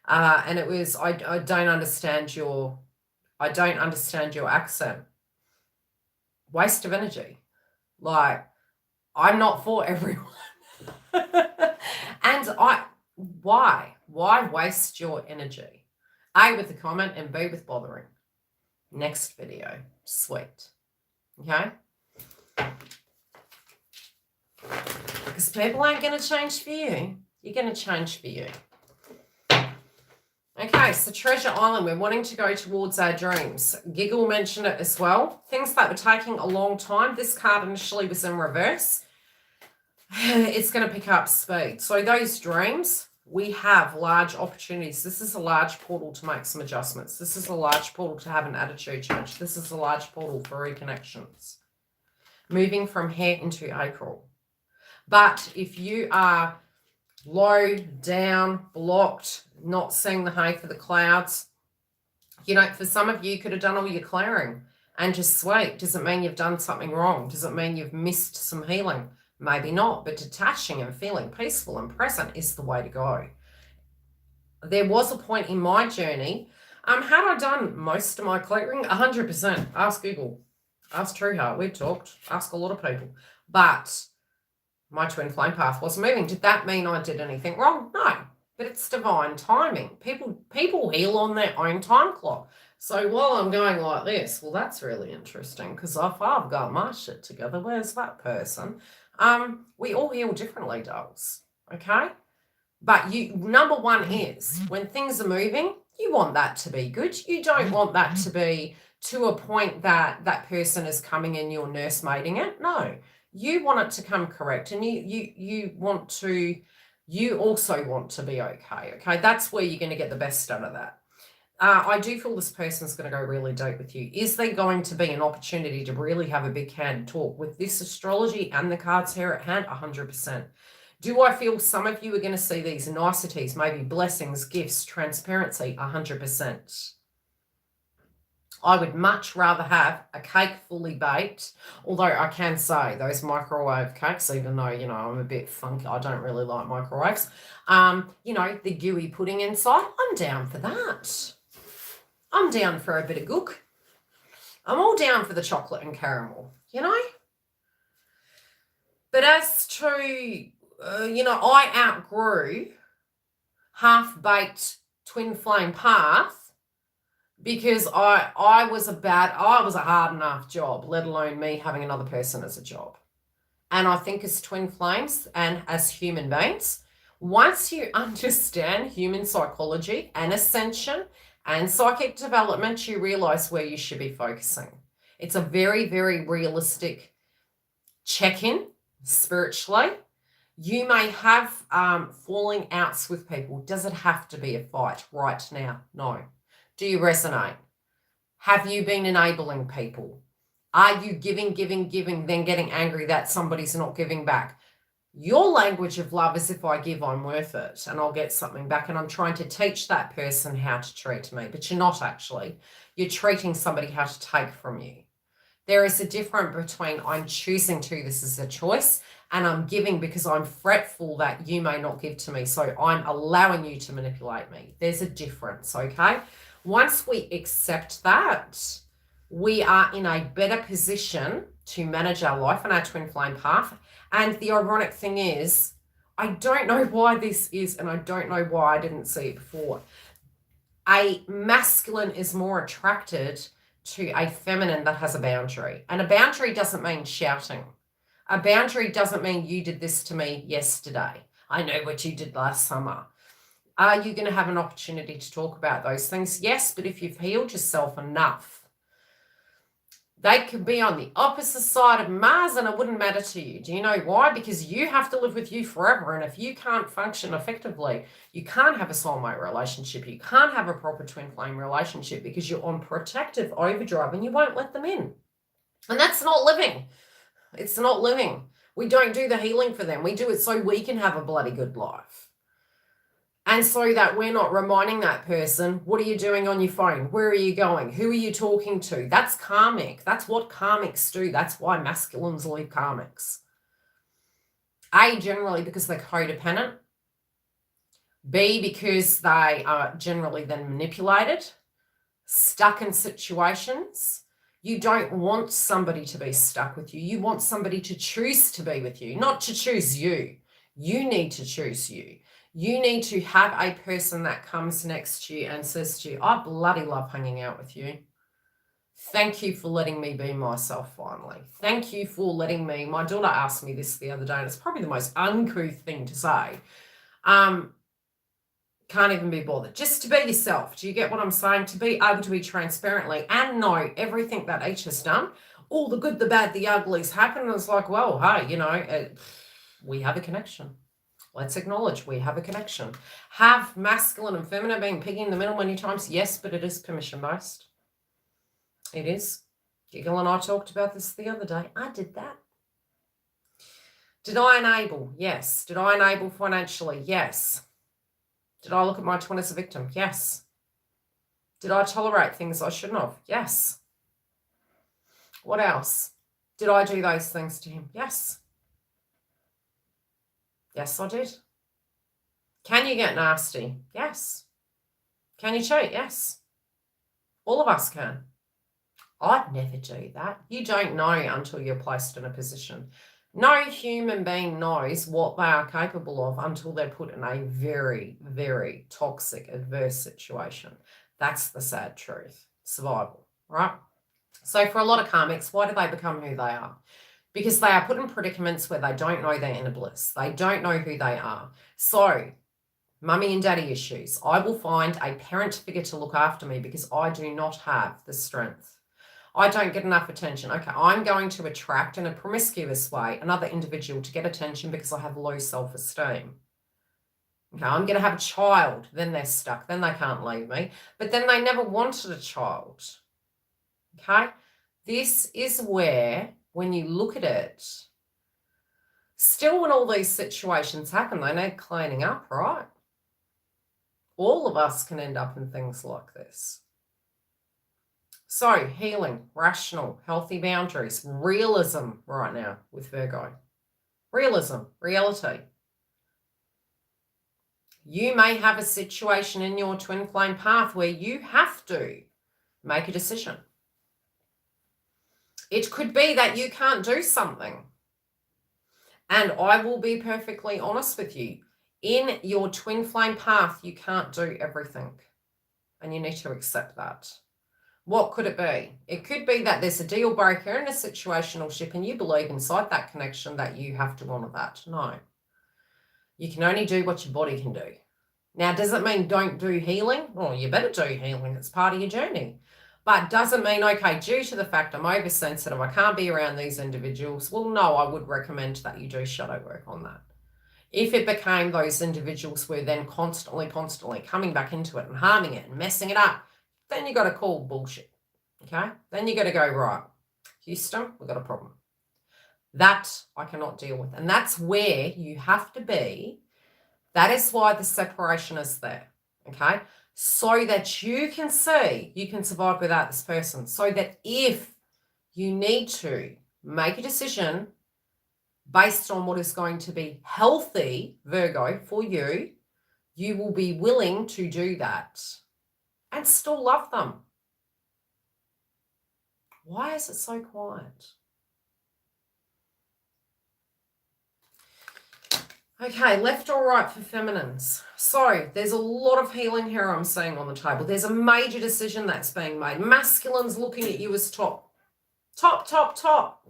and it was, I don't understand your accent. Waste of energy. Like, I'm not for everyone. And why waste your energy? A, with the comment, and B, with bothering. Next video. Sweet. Okay? Because people aren't going to change for you. You're going to change for you. Okay, so Treasure Island, we're wanting to go towards our dreams. Giggle mentioned it as well. Things that were taking a long time. This card initially was in reverse. It's going to pick up speed. So those dreams, we have large opportunities. This is a large portal to make some adjustments. This is a large portal to have an attitude change. This is a large portal for reconnections. Moving from here into April. But if you are low, down, blocked, not seeing the hay for the clouds, you know, for some of you, you could have done all your clearing and just sweep. Doesn't mean you've done something wrong. Doesn't mean you've missed some healing. Maybe not, but detaching and feeling peaceful and present is the way to go. There was a point in my journey, had I done most of my clearing? 100%. Ask Google. Ask Trueheart. We've talked. Ask a lot of people. But my twin flame path wasn't moving. Did that mean I did anything wrong? No. But it's divine timing. People heal on their own time clock. So while I'm going like this, well, that's really interesting, because if I've got my shit together, where's that person? We all heal differently, dolls. Okay? But number one is, when things are moving, you want that to be good. You don't want that to be to a point that that person is coming in, you're nursemaiding it. No, you want it to come correct, and you also want to be okay. Okay, that's where you're going to get the best out of that. I do feel this person's going to go really deep with you. Is there going to be an opportunity to really have a big hand talk with this astrology and the cards here at hand? 100%. Do I feel some of you are going to see these niceties, maybe blessings, gifts, transparency? 100%. I would much rather have a cake fully baked, although I can say those microwave cakes, even though, you know, I'm a bit funky, I don't really like microwaves, you know, the gooey pudding inside, I'm down for that. I'm down for a bit of gook. I'm all down for the chocolate and caramel, you know. But as to, you know, I outgrew half-baked twin flame path, because I was a hard enough job, let alone me having another person as a job. And I think as twin flames and as human beings, once you understand human psychology and ascension and psychic development, you realize where you should be focusing. It's a very, very realistic check-in spiritually. You may have falling outs with people. Does it have to be a fight right now? No. Do you resonate? Have you been enabling people? Are you giving, then getting angry that somebody's not giving back? Your language of love is, if I give, I'm worth it and I'll get something back. And I'm trying to teach that person how to treat me, but you're not actually. You're treating somebody how to take from you. There is a difference between I'm choosing to, this is a choice, and I'm giving because I'm fretful that you may not give to me. So I'm allowing you to manipulate me. There's a difference, okay? Once we accept that, we are in a better position to manage our life and our twin flame path. And the ironic thing is, I don't know why this is, and I don't know why I didn't see it before. A masculine is more attracted to a feminine that has a boundary. And a boundary doesn't mean shouting. A boundary doesn't mean you did this to me yesterday. I know what you did last summer. Are you going to have an opportunity to talk about those things? Yes, but if you've healed yourself enough, they could be on the opposite side of Mars and it wouldn't matter to you. Do you know why? Because you have to live with you forever. And if you can't function effectively, you can't have a soulmate relationship. You can't have a proper twin flame relationship because you're on protective overdrive and you won't let them in. And that's not living. It's not living. We don't do the healing for them. We do it so we can have a bloody good life. And so that we're not reminding that person, what are you doing on your phone? Where are you going? Who are you talking to? That's karmic. That's what karmics do. That's why masculines leave karmics. A, generally because they're codependent. B, because they are generally then manipulated, stuck in situations. You don't want somebody to be stuck with you. You want somebody to choose to be with you, not to choose you. You need to choose you. You need to have a person that comes next to you and says to you, I bloody love hanging out with you. Thank you for letting me be myself finally. Thank you for letting me. My daughter asked me this the other day, and it's probably the most uncouth thing to say. Can't even be bothered. Just to be yourself. Do you get what I'm saying? To be able to be transparently and know everything that each has done. All the good, the bad, the uglies happen. And it's like, well, hey, you know, we have a connection. Let's acknowledge we have a connection. Have masculine and feminine being piggy in the middle many times? Yes, but it is permission-based. It is. Giggle and I talked about this the other day. I did that. Did I enable? Yes. Did I enable financially? Yes. Did I look at my twin as a victim? Yes. Did I tolerate things I shouldn't have? Yes. What else? Did I do those things to him? Yes. Yes, I did. Can you get nasty? Yes. Can you cheat? Yes. All of us can. I'd never do that. You don't know until you're placed in a position. No human being knows what they are capable of until they're put in a very, very toxic, adverse situation. That's the sad truth. Survival, right? So for a lot of karmics, why do they become who they are? Because they are put in predicaments where they don't know their inner bliss. They don't know who they are. So mummy and daddy issues. I will find a parent figure to look after me because I do not have the strength. I don't get enough attention. Okay, I'm going to attract in a promiscuous way another individual to get attention because I have low self-esteem. Okay, I'm going to have a child. Then they're stuck. Then they can't leave me. But then they never wanted a child. Okay, this is where, when you look at it, still when all these situations happen, they need cleaning up, right? All of us can end up in things like this. So healing, rational, healthy boundaries, realism right now with Virgo. Realism, reality. You may have a situation in your twin flame path where you have to make a decision. It could be that you can't do something. And I will be perfectly honest with you. In your twin flame path, you can't do everything. And you need to accept that. What could it be? It could be that there's a deal breaker in a situational ship and you believe inside that connection that you have to honor that. No. You can only do what your body can do. Now, does it mean don't do healing? Well, you better do healing. It's part of your journey. But doesn't mean, okay, due to the fact I'm oversensitive, I can't be around these individuals. Well, no, I would recommend that you do shadow work on that. If it became those individuals were then constantly coming back into it and harming it and messing it up, then you got to call bullshit, okay? Then you got to go, right, Houston, we've got a problem. That I cannot deal with. And that's where you have to be. That is why the separation is there, okay? So that you can see you can survive without this person. So that if you need to make a decision based on what is going to be healthy, Virgo, for you, you will be willing to do that and still love them. Why is it so quiet? Okay, left or right for feminines. So there's a lot of healing here I'm seeing on the table. There's a major decision that's being made. Masculine's looking at you as top. Top, top, top.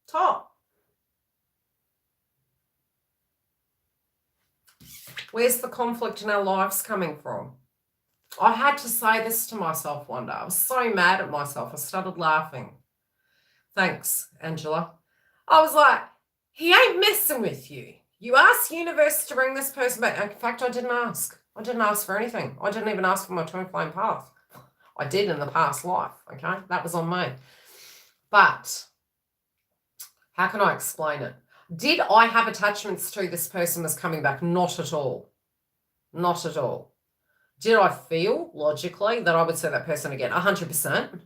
Top. Where's the conflict in our lives coming from? I had to say this to myself one day. I was so mad at myself. I started laughing. Thanks, Angela. I was like, he ain't messing with you. You asked universe to bring this person back. In fact, I didn't ask. I didn't ask for anything. I didn't even ask for my twin flame path. I did in the past life, okay? That was on me. But how can I explain it? Did I have attachments to this person that's coming back? Not at all. Not at all. Did I feel logically that I would see that person again? 100%.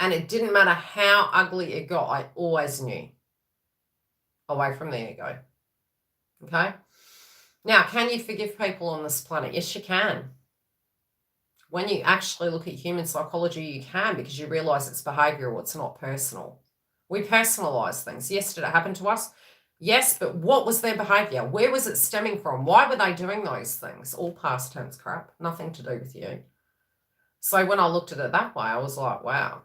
And it didn't matter how ugly it got. I always knew. Away from the ego. Okay? Now, can you forgive people on this planet? Yes, you can. When you actually look at human psychology, you can, because you realize it's behavioral. It's not personal. We personalize things. Yes, did it happen to us? Yes, but what was their behavior? Where was it stemming from? Why were they doing those things? All past tense crap. Nothing to do with you. So when I looked at it that way, I was like, wow.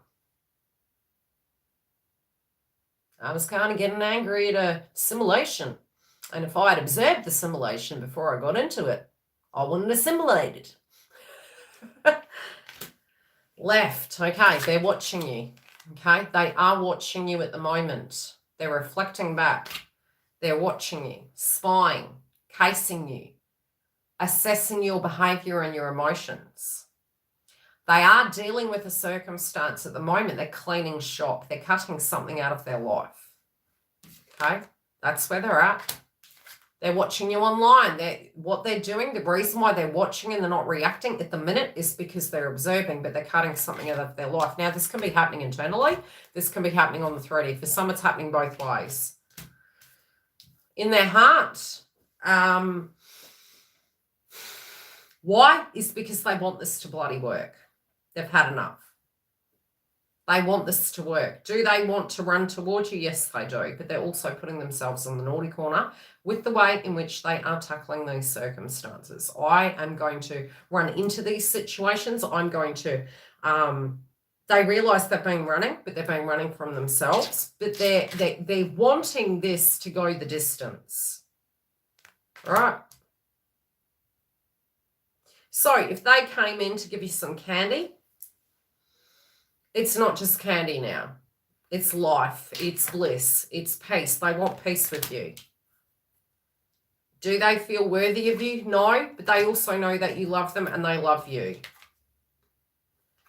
I was kind of getting angry at a simulation. And if I had observed the simulation before I got into it, I wouldn't have simulated. Left. Okay, they're watching you. Okay, they are watching you at the moment. They're reflecting back. They're watching you, spying, casing you, assessing your behavior and your emotions. They are dealing with a circumstance at the moment. They're cleaning shop. They're cutting something out of their life. Okay, that's where they're at. They're watching you online. What they're doing, the reason why they're watching and they're not reacting at the minute is because they're observing, but they're cutting something out of their life. Now, this can be happening internally. This can be happening on the 3D. For some, it's happening both ways. In their heart, why? Is because they want this to bloody work. They've had enough. They want this to work. Do they want to run towards you? Yes, they do. But they're also putting themselves in the naughty corner with the way in which they are tackling these circumstances. I am going to run into these situations. I'm going to, they realize they've been running, but they've been running from themselves. But they're wanting this to go the distance. All right. So if they came in to give you some candy, it's not just candy now. It's life. It's bliss. It's peace. They want peace with you. Do they feel worthy of you? No, but they also know that you love them and they love you.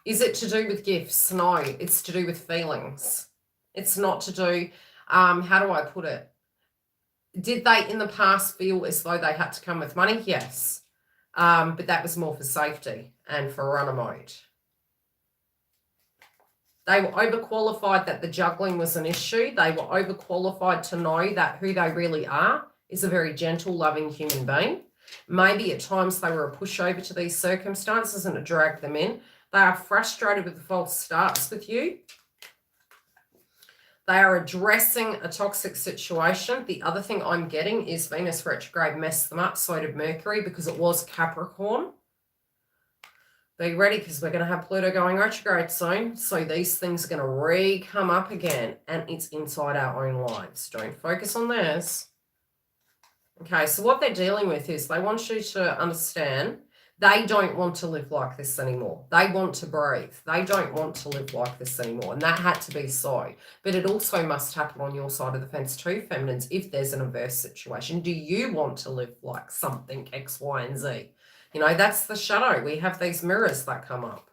Is it to do with gifts? No, it's to do with feelings. It's not to do, how do I put it? Did they in the past feel as though they had to come with money? Yes. But that was more for safety and for runner mode. They were overqualified that the juggling was an issue. They were overqualified to know that who they really are is a very gentle, loving human being. Maybe at times they were a pushover to these circumstances and it dragged them in. They are frustrated with the false starts with you. They are addressing a toxic situation. The other thing I'm getting is Venus retrograde messed them up, so did Mercury, because it was Capricorn. Be ready, because we're going to have Pluto going retrograde soon. So these things are going to re-come up again, and it's inside our own lives. Don't focus on theirs. Okay, so what they're dealing with is they want you to understand they don't want to live like this anymore. They want to breathe. They don't want to live like this anymore. And that had to be so. But it also must happen on your side of the fence too, feminines, if there's an adverse situation. Do you want to live like something X, Y, and Z? You know, that's the shadow. We have these mirrors that come up.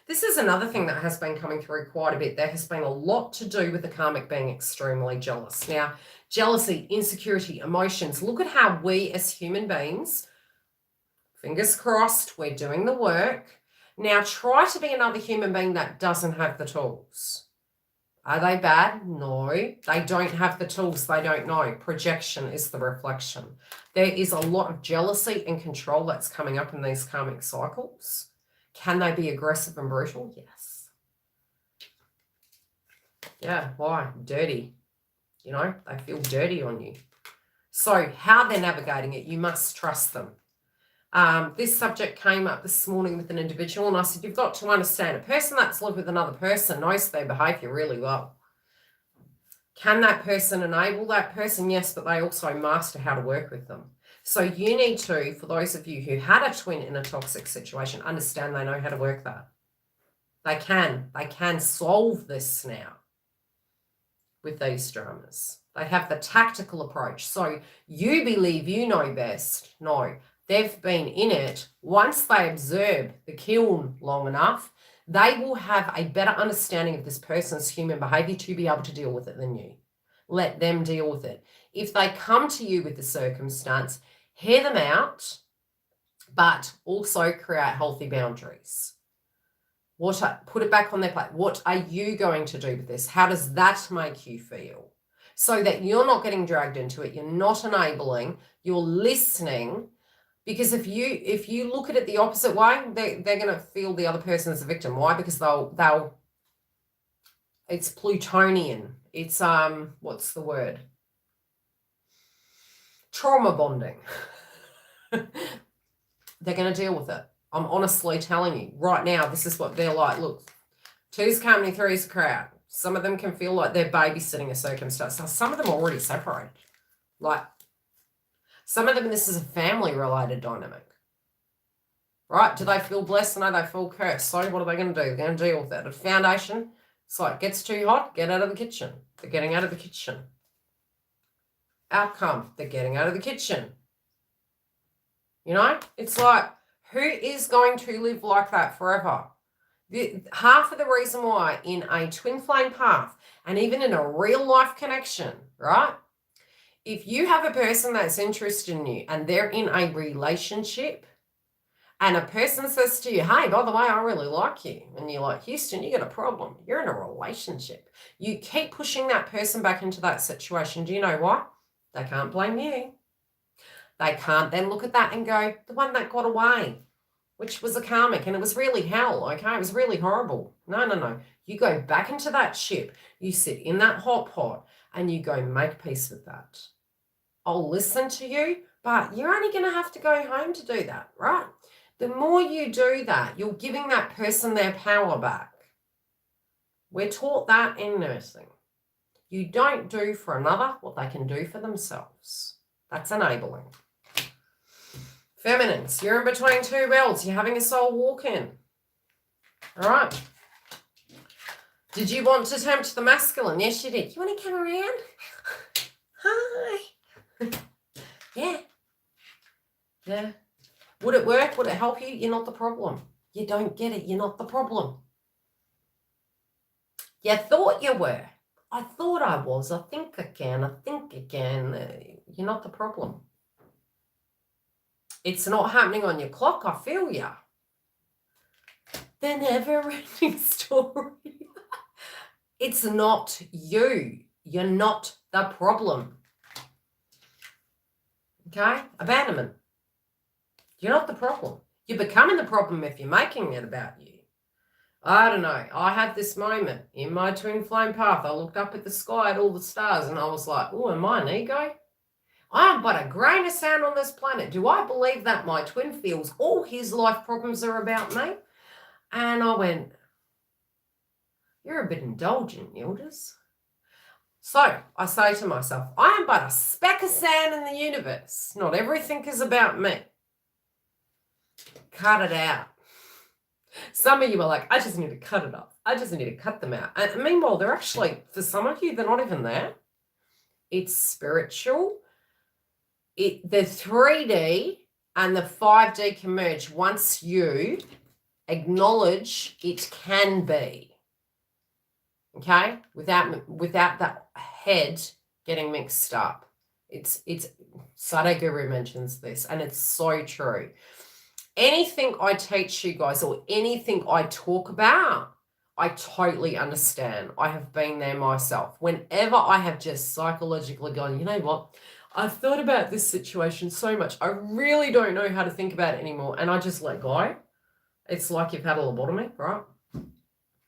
This is another thing that has been coming through quite a bit. There has been a lot to do with the karmic being extremely jealous. Now, jealousy, insecurity, emotions. Look at how we as human beings, fingers crossed, we're doing the work. Now, try to be another human being that doesn't have the tools. Are they bad? No. They don't have the tools. They don't know. Projection is the reflection. There is a lot of jealousy and control that's coming up in these karmic cycles. Can they be aggressive and brutal? Yes. Yeah, why? Dirty. You know, they feel dirty on you. So how they're navigating it, you must trust them. This subject came up this morning with an individual, and I said, you've got to understand, a person that's lived with another person knows their behavior really well. Can that person enable that person? Yes, but they also master how to work with them. So you need to, for those of you who had a twin in a toxic situation, understand they know how to work that. They can solve this now with these dramas. They have the tactical approach. So you believe you know best. No, they've been in it. Once they observe the kiln long enough, they will have a better understanding of this person's human behavior to be able to deal with it than you. Let them deal with it. If they come to you with the circumstance, hear them out, but also create healthy boundaries. Put it back on their plate. What are you going to do with this? How does that make you feel? So that you're not getting dragged into it. You're not enabling. You're listening. Because if you look at it the opposite way, they're going to feel the other person as a victim. Why? Because it's Plutonian. It's, what's the word? Trauma bonding. They're going to deal with it. I'm honestly telling you right now, this is what they're like. Look, 2's company, 3's crowd. Some of them can feel like they're babysitting a circumstance. Now, some of them are already separated. Like, some of them, this is a family-related dynamic. Right? Do they feel blessed? No, they feel cursed. So what are they going to do? They're going to deal with that. A foundation, it's like, gets too hot, get out of the kitchen. They're getting out of the kitchen. Outcome, they're getting out of the kitchen. You know? It's like, who is going to live like that forever? Half of the reason why in a twin flame path and even in a real life connection, right? If you have a person that's interested in you and they're in a relationship and a person says to you, hey, by the way, I really like you. And you're like, Houston, you got a problem. You're in a relationship. You keep pushing that person back into that situation. Do you know what? They can't blame you. They can't then look at that and go, the one that got away, which was a karmic, and it was really hell, okay? It was really horrible. No. You go back into that ship, you sit in that hot pot, and you go make peace with that. I'll listen to you, but you're only going to have to go home to do that, right? The more you do that, you're giving that person their power back. We're taught that in nursing. You don't do for another what they can do for themselves. That's enabling. Feminines, you're in between two belts. You're having a soul walk-in. All right. Did you want to tempt the masculine? Yes, you did. You want to come around? Hi. Yeah. Yeah. Would it work? Would it help you? You're not the problem. You don't get it. You're not the problem. You thought you were. I thought I was. I think I can. I think I can. You're not the problem. It's not happening on your clock. I feel ya. The never-ending story. It's not you. You're not the problem. Okay? Abandonment. You're not the problem. You're becoming the problem if you're making it about you. I don't know. I had this moment in my twin flame path. I looked up at the sky at all the stars and I was like, oh, am I an ego? I am but a grain of sand on this planet. Do I believe that my twin feels all his life problems are about me? And I went, you're a bit indulgent, YILDIZ. So I say to myself, I am but a speck of sand in the universe. Not everything is about me. Cut it out. Some of you are like, I just need to cut it off. I just need to cut them out. And meanwhile, they're actually, for some of you, they're not even there. It's spiritual. The 3D and the 5D can merge once you acknowledge it can be. Okay? Without that head getting mixed up. It's Sadhguru mentions this, and it's so true. Anything I teach you guys or anything I talk about, I totally understand. I have been there myself. Whenever I have just psychologically gone, you know what? I've thought about this situation so much. I really don't know how to think about it anymore. And I just let go. It's like you've had a lobotomy, right?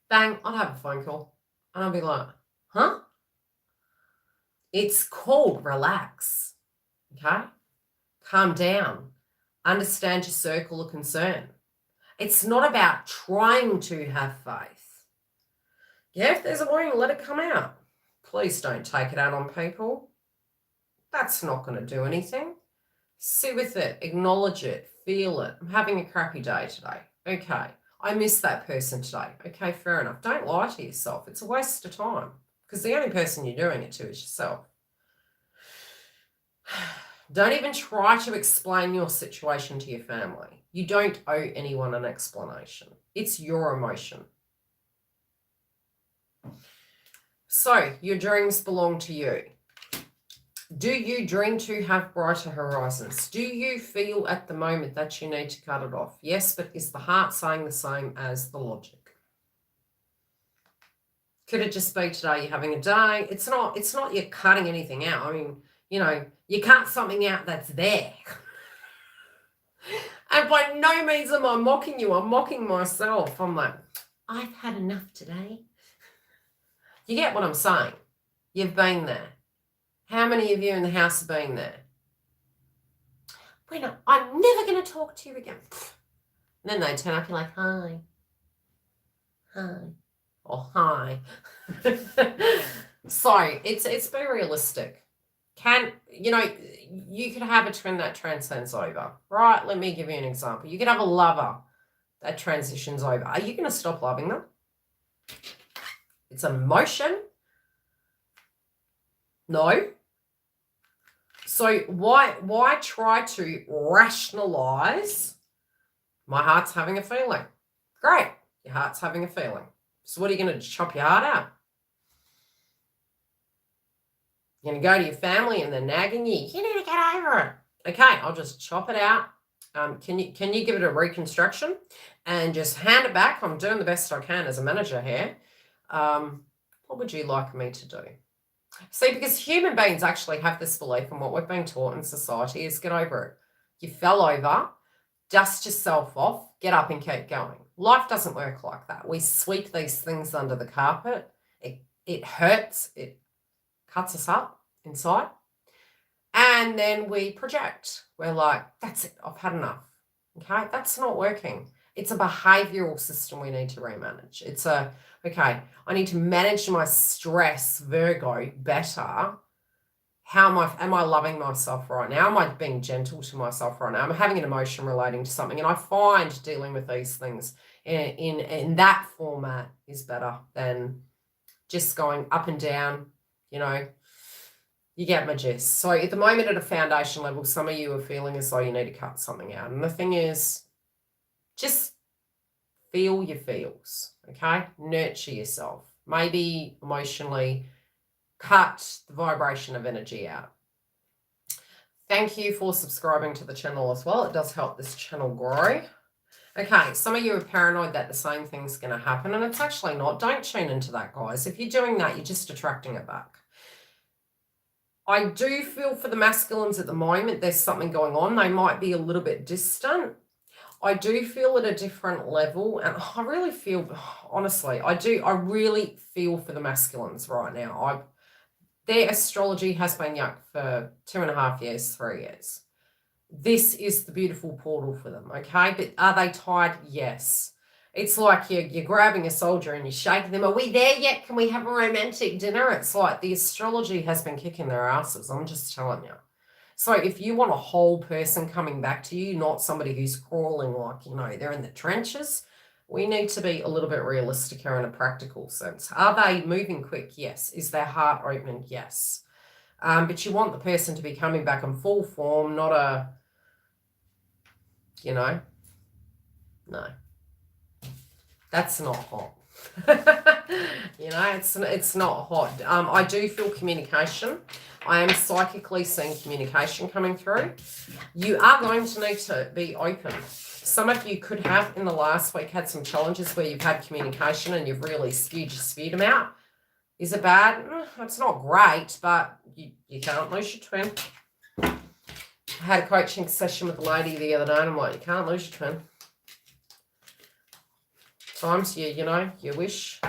Bang, I'd have a phone call. And I'll be like, huh? It's called relax. Okay? Calm down. Understand your circle of concern. It's not about trying to have faith. Yeah, if there's a warning, let it come out. Please don't take it out on people. That's not going to do anything. Sit with it. Acknowledge it. Feel it. I'm having a crappy day today. Okay. I miss that person today. Okay, fair enough. Don't lie to yourself. It's a waste of time because the only person you're doing it to is yourself. Don't even try to explain your situation to your family. You don't owe anyone an explanation. It's your emotion. So, your dreams belong to you. Do you dream to have brighter horizons? Do you feel at the moment that you need to cut it off? Yes, but is the heart saying the same as the logic? Could it just be today you're having a day? It's not you're cutting anything out. I mean, you know, you cut something out that's there. And by no means am I mocking you. I'm mocking myself. I'm like, I've had enough today. You get what I'm saying? You've been there. How many of you in the house have been there? I'm never going to talk to you again. And then they turn up, you're like, hi. Hi. Or hi. So it's be realistic. You could have a twin that transcends over, right? Let me give you an example. You could have a lover that transitions over. Are you going to stop loving them? It's emotion. No. So why try to rationalize my heart's having a feeling? Great. Your heart's having a feeling. So what are you going to do? Chop your heart out? You're going to go to your family and they're nagging you. You need to get over it. Okay, I'll just chop it out. Can you give it a reconstruction and just hand it back? I'm doing the best I can as a manager here. What would you like me to do? See, because human beings actually have this belief, and what we've been taught in society is get over it. You fell over, dust yourself off, get up and keep going. Life doesn't work like that. We sweep these things under the carpet. It hurts. It cuts us up inside. And then we project. We're like, that's it. I've had enough. Okay? That's not working. It's a behavioral system we need to remanage. It's okay, I need to manage my stress, Virgo, better. Am I loving myself right now? Am I being gentle to myself right now? I'm having an emotion relating to something. And I find dealing with these things in that format is better than just going up and down, you know. You get my gist. So at the moment at a foundation level, some of you are feeling as though you need to cut something out. And the thing is, just feel your feels, okay? Nurture yourself. Maybe emotionally cut the vibration of energy out. Thank you for subscribing to the channel as well. It does help this channel grow. Okay, some of you are paranoid that the same thing's going to happen, and it's actually not. Don't tune into that, guys. If you're doing that, you're just attracting it back. I do feel for the masculines at the moment, there's something going on. They might be a little bit distant. I do feel at a different level, and I really feel, honestly, I really feel for the masculines right now. Their astrology has been yuck for 2.5 years, 3 years. This is the beautiful portal for them, okay? But are they tired? Yes. It's like you're grabbing a soldier and you're shaking them. Are we there yet? Can we have a romantic dinner? It's like the astrology has been kicking their asses. I'm just telling you. So if you want a whole person coming back to you, not somebody who's crawling like, you know, they're in the trenches, we need to be a little bit realistic here in a practical sense. Are they moving quick? Yes. Is their heart open? Yes. But you want the person to be coming back in full form, not a, you know, no. That's not hot. You know, it's not hot. I do feel communication. I am psychically seeing communication coming through. You are going to need to be open. Some of you could have in the last week had some challenges where you've had communication and you've really spewed them out. Is it bad? It's not great, but you can't lose your twin. I had a coaching session with a lady the other day and I'm like, you can't lose your twin. Times you know, you wish,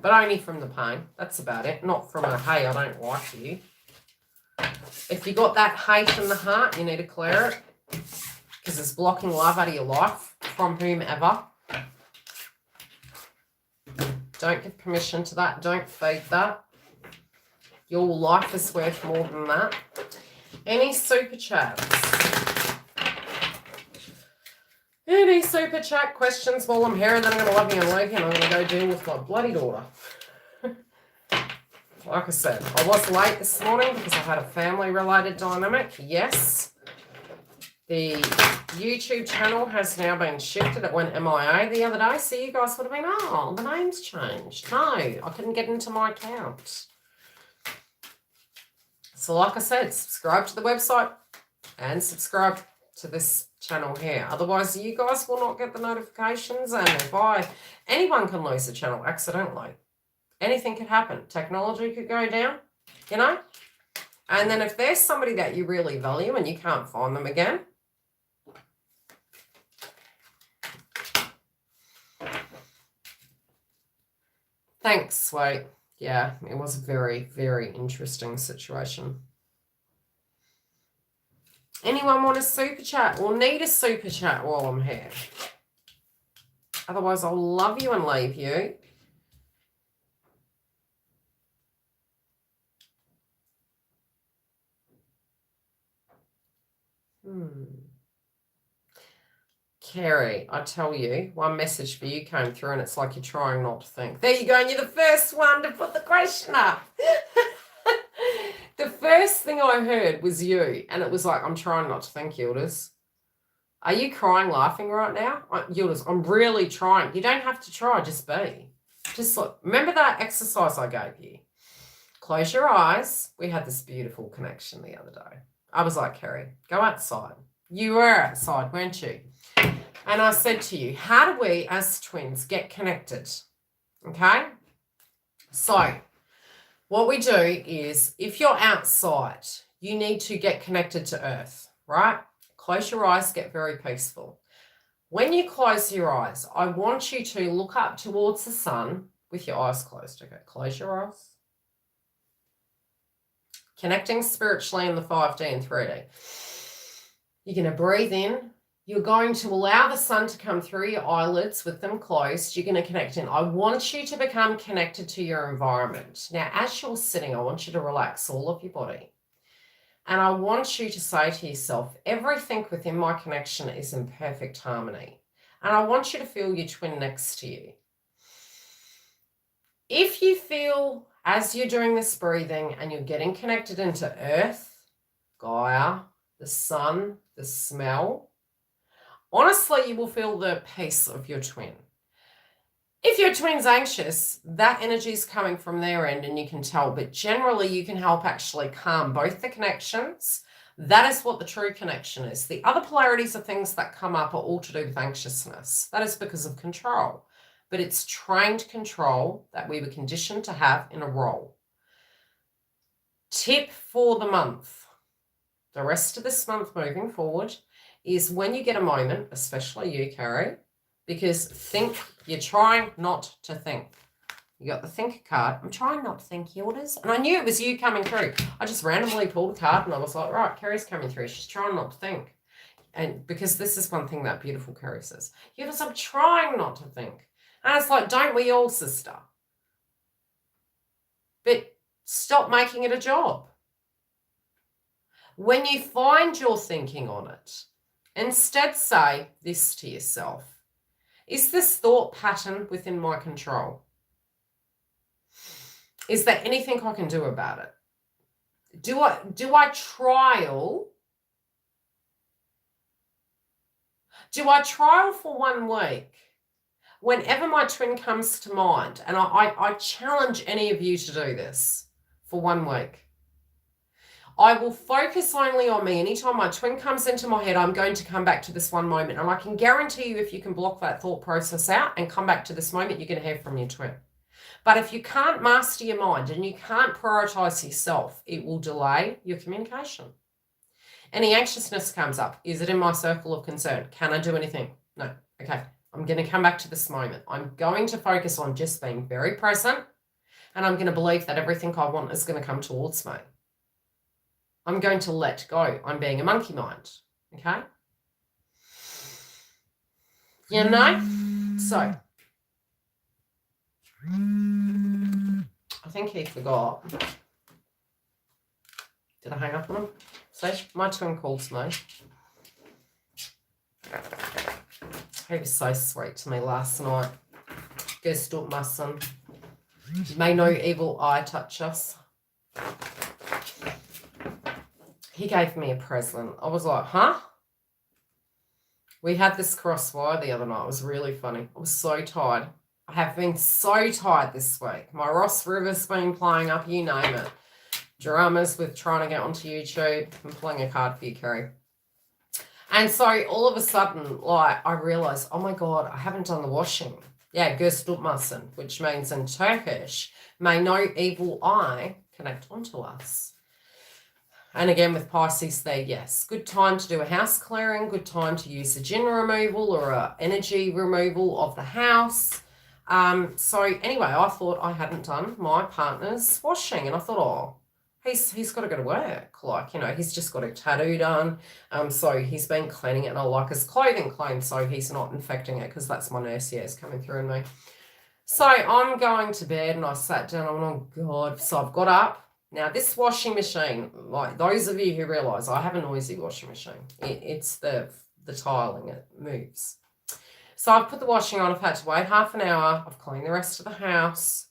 but only from the pain. That's about it. Not from a, hey, I don't like you. If you got that hate in the heart, you need to clear it because it's blocking love out of your life from whomever. Don't give permission to that. Don't feed that. Your life is worth more than that. Any super chats? Any super chat questions while I'm here, and then I'm going to love you and leave you, and I'm going to go deal with my bloody daughter. Like I said, I was late this morning because I had a family-related dynamic. Yes. The YouTube channel has now been shifted. It went MIA the other day, so you guys would have been, oh, the name's changed. No, I couldn't get into my account. So like I said, subscribe to the website and subscribe to this channel here. Otherwise, you guys will not get the notifications. And anyone can lose the channel accidentally. Anything could happen. Technology could go down, you know. And then if there's somebody that you really value and you can't find them again, thanks, sweet. Yeah, it was a very, very interesting situation. Anyone want a super chat or need a super chat while I'm here? Otherwise, I'll love you and leave you. Carrie, I tell you, one message for you came through and it's like you're trying not to think. There you go, and you're the first one to put the question up. The first thing I heard was you, and it was like, I'm trying not to think, YILDIZ. Are you crying, laughing right now? YILDIZ, I'm really trying. You don't have to try, just be. Just look. Remember that exercise I gave you? Close your eyes. We had this beautiful connection the other day. I was like, Kerry, go outside. You were outside, weren't you? And I said to you, how do we as twins get connected? Okay? So what we do is, if you're outside, you need to get connected to Earth, right? Close your eyes, get very peaceful. When you close your eyes, I want you to look up towards the sun with your eyes closed. Okay, close your eyes. Connecting spiritually in the 5D and 3D. You're going to breathe in. You're going to allow the sun to come through your eyelids with them closed. You're going to connect in. I want you to become connected to your environment. Now, as you're sitting, I want you to relax all of your body. And I want you to say to yourself, everything within my connection is in perfect harmony. And I want you to feel your twin next to you. If you feel, as you're doing this breathing and you're getting connected into Earth, Gaia, the sun, the smell, honestly, you will feel the peace of your twin. If your twin's anxious, that energy is coming from their end and you can tell, but generally you can help actually calm both the connections. That is what the true connection is. The other polarities of things that come up are all to do with anxiousness. That is because of control, but it's trained control that we were conditioned to have in a role. Tip for the month, the rest of this month moving forward, is when you get a moment, especially you, Carrie, because you're trying not to think. You got the think card. I'm trying not to think, YILDIZ. And I knew it was you coming through. I just randomly pulled a card and I was like, right, Carrie's coming through. She's trying not to think. And because this is one thing that beautiful Carrie says, YILDIZ, I'm trying not to think. And it's like, don't we all, sister? But stop making it a job. When you find you're thinking on it, instead say this to yourself. Is this thought pattern within my control? Is there anything I can do about it? Do I trial? Do I trial for 1 week? Whenever my twin comes to mind, and I challenge any of you to do this for 1 week. I will focus only on me. Anytime my twin comes into my head, I'm going to come back to this one moment. And I can guarantee you, if you can block that thought process out and come back to this moment, you're going to hear from your twin. But if you can't master your mind and you can't prioritize yourself, it will delay your communication. Any anxiousness comes up. Is it in my circle of concern? Can I do anything? No. Okay. I'm going to come back to this moment. I'm going to focus on just being very present. And I'm going to believe that everything I want is going to come towards me. I'm going to let go. I'm being a monkey mind. Okay? You know? So, I think he forgot. Did I hang up on him? So, my twin calls me. He was so sweet to me last night. Guess up my son. May no evil eye touch us. He gave me a present. I was like, huh? We had this crosswire the other night. It was really funny. I was so tired. I have been so tired this week. My Ross River's been playing up, you name it. Dramas with trying to get onto YouTube. I'm pulling a card for you, Kerry. And so all of a sudden, like, I realized, oh my God, I haven't done the washing. Yeah, göz which means in Turkish, may no evil eye connect onto us. And again, with Pisces there, yes, good time to do a house clearing, good time to use a jinn removal or a energy removal of the house. So anyway, I thought I hadn't done my partner's washing, and I thought, oh, he's got to go to work. Like, you know, he's just got a tattoo done. So he's been cleaning it, and I like his clothing clean so he's not infecting it, because that's my nurse, yeah, is coming through in me. So I'm going to bed, and I sat down, and oh God. So I've got up. Now, this washing machine, like those of you who realise, I have a noisy washing machine. It's the tiling, it moves. So I've put the washing on. I've had to wait half an hour. I've cleaned the rest of the house.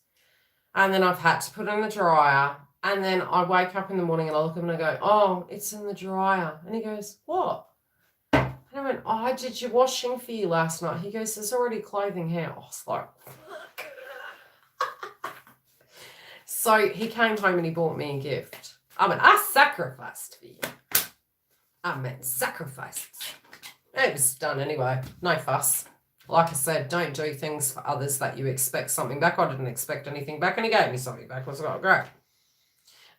And then I've had to put it in the dryer. And then I wake up in the morning and I look at him and I go, oh, it's in the dryer. And he goes, what? And I went, oh, I did your washing for you last night. He goes, there's already clothing here. I was like, fuck. So he came home and he bought me a gift. I mean, I sacrificed for you. I meant sacrifices. It was done anyway. No fuss. Like I said, don't do things for others that you expect something back. I didn't expect anything back, and he gave me something back. I was like, great.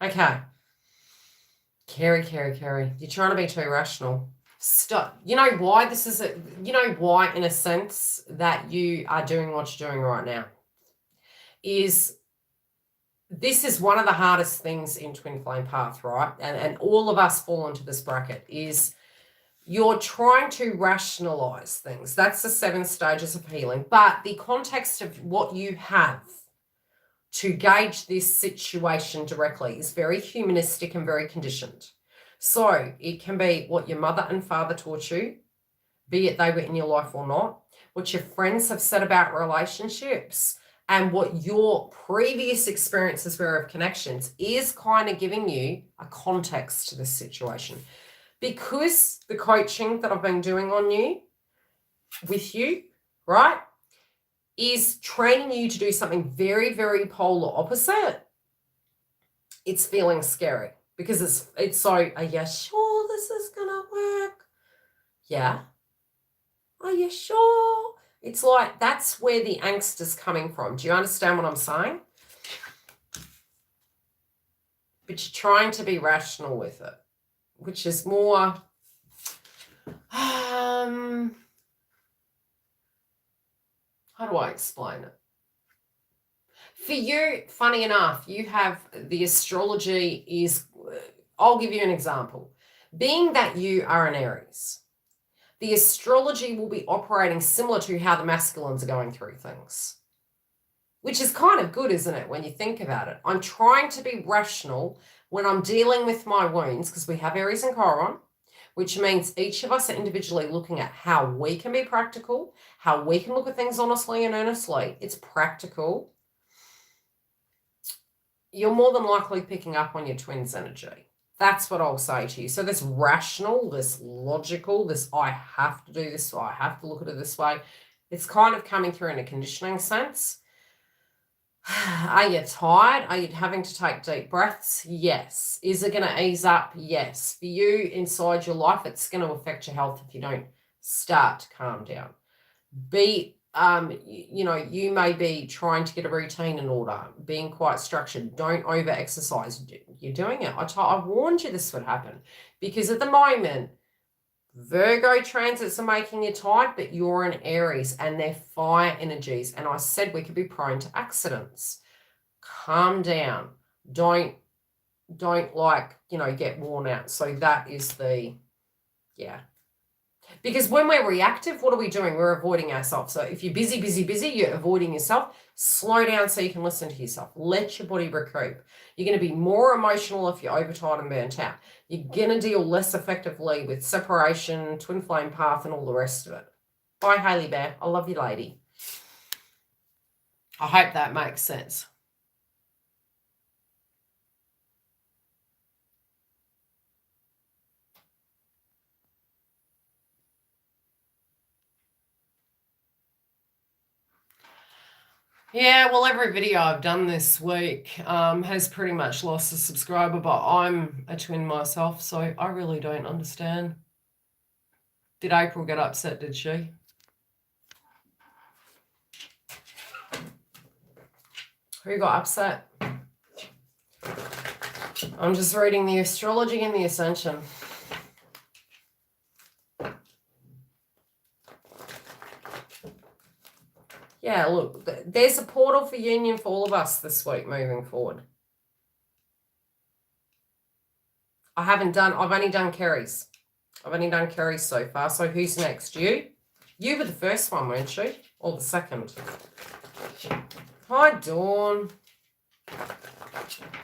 Okay. Carrie, you're trying to be too rational. Stop. You know why this is you know why, in a sense, that you are doing what you're doing right now? This is one of the hardest things in Twin Flame Path, right? And all of us fall into this bracket, is you're trying to rationalize things. That's the 7 stages of healing. But the context of what you have to gauge this situation directly is very humanistic and very conditioned. So it can be what your mother and father taught you, be it they were in your life or not, what your friends have said about relationships, and what your previous experiences were of connections is kind of giving you a context to this situation. Because the coaching that I've been doing on you, with you, right, is training you to do something very, very polar opposite, it's feeling scary. Because it's so, are you sure this is going to work? Yeah. Are you sure? It's like, that's where the angst is coming from. Do you understand what I'm saying? But you're trying to be rational with it, which is more, how do I explain it? For you, funny enough, you have the astrology is, I'll give you an example. Being that you are an Aries, the astrology will be operating similar to how the masculines are going through things, which is kind of good, isn't it, when you think about it? I'm trying to be rational when I'm dealing with my wounds, because we have Aries and Chiron, which means each of us are individually looking at how we can be practical, how we can look at things honestly and earnestly. It's practical. You're more than likely picking up on your twins' energy. That's what I'll say to you. So this rational, this logical, this I have to do this, so I have to look at it this way, it's kind of coming through in a conditioning sense. Are you tired? Are you having to take deep breaths? Yes. Is it going to ease up? Yes. For you inside your life, it's going to affect your health if you don't start to calm down. You may be trying to get a routine in order, being quite structured. Don't over exercise. You're doing it. I warned you this would happen, because at the moment, Virgo transits are making you tired, but you're an Aries and they're fire energies. And I said we could be prone to accidents. Calm down. Don't get worn out. So that is yeah. Because when we're reactive, what are we doing? We're avoiding ourselves. So if you're busy, you're avoiding yourself. Slow down so you can listen to yourself. Let your body recoup. You're going to be more emotional if you're overtired and burnt out. You're going to deal less effectively with separation, twin flame path, and all the rest of it. Bye, Hailey Bear. I love you, lady. I hope that makes sense. Yeah, well, every video I've done this week has pretty much lost a subscriber, but I'm a twin myself, so I really don't understand. Did April get upset, did she? Who got upset? I'm just reading the astrology and the Ascension. Yeah, look, there's a portal for union for all of us this week moving forward. I've only done Kerry's. I've only done Kerry's so far. So who's next? You? You were the first one, weren't you? Or the second? Hi, Dawn.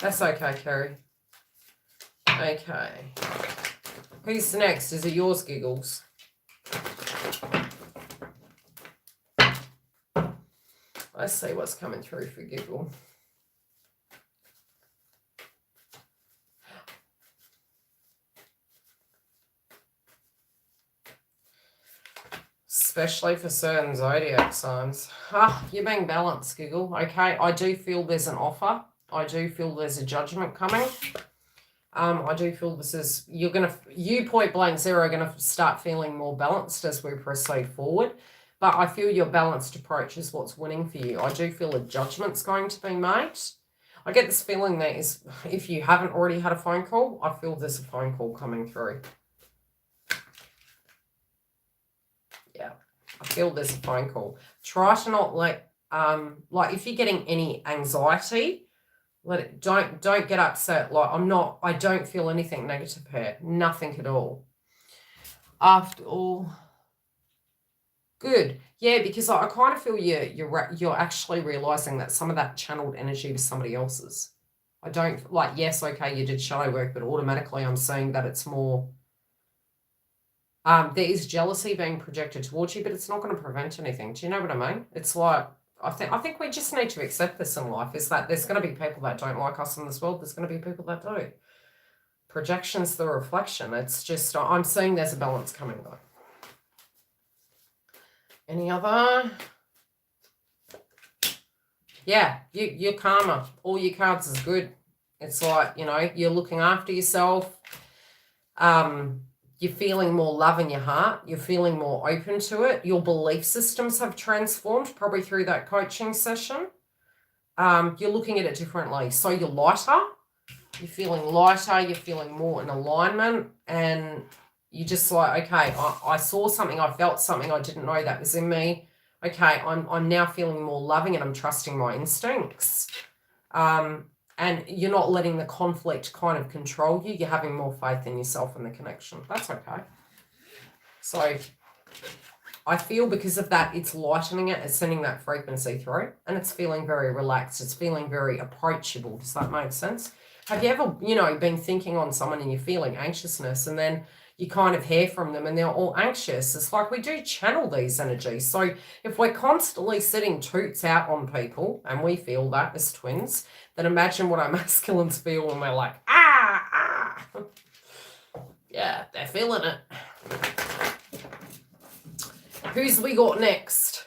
That's okay, Kerry. Okay. Who's next? Is it yours, Giggles? Let's see what's coming through for Giggle. especially for certain zodiac signs. You're being balanced, Giggle. Okay, I do feel there's an offer. I do feel there's a judgment coming. I do feel this is, you point blank zero are going to start feeling more balanced as we proceed forward. But I feel your balanced approach is what's winning for you. I do feel a judgment's going to be made. I get this feeling that is, if you haven't already had a phone call, I feel there's a phone call coming through. Yeah, I feel there's a phone call. Try to not let, like if you're getting any anxiety, let it, don't get upset. Like I don't feel anything negative here. Nothing at all. After all, good. Yeah, because I kind of feel you're actually realizing that some of that channeled energy was somebody else's. I don't, like, yes, okay, you did shadow work, but automatically I'm saying that it's more, there is jealousy being projected towards you, but it's not going to prevent anything. Do you know what I mean? It's like, I think we just need to accept this in life, is that there's going to be people that don't like us in this world. There's going to be people that do. Projection's the reflection. It's just, I'm seeing there's a balance coming though. Any other? Yeah, your karma. All your cards is good. It's like, you know, you're looking after yourself. You're feeling more love in your heart. You're feeling more open to it. Your belief systems have transformed, probably through that coaching session. You're looking at it differently. So you're lighter. You're feeling lighter. You're feeling more in alignment. And you're just like, okay, I saw something. I felt something. I didn't know that was in me. Okay, I'm now feeling more loving and I'm trusting my instincts. And you're not letting the conflict kind of control you. You're having more faith in yourself and the connection. That's okay. So I feel because of that, it's lightening it. It's sending that frequency through. And it's feeling very relaxed. It's feeling very approachable. Does that make sense? Have you ever, you know, been thinking on someone and you're feeling anxiousness and then you kind of hear from them and they're all anxious? It's like we do channel these energies. So if we're constantly sitting toots out on people and we feel that as twins, then imagine what our masculines feel when we're like, ah. Yeah, they're feeling it. Who's we got next?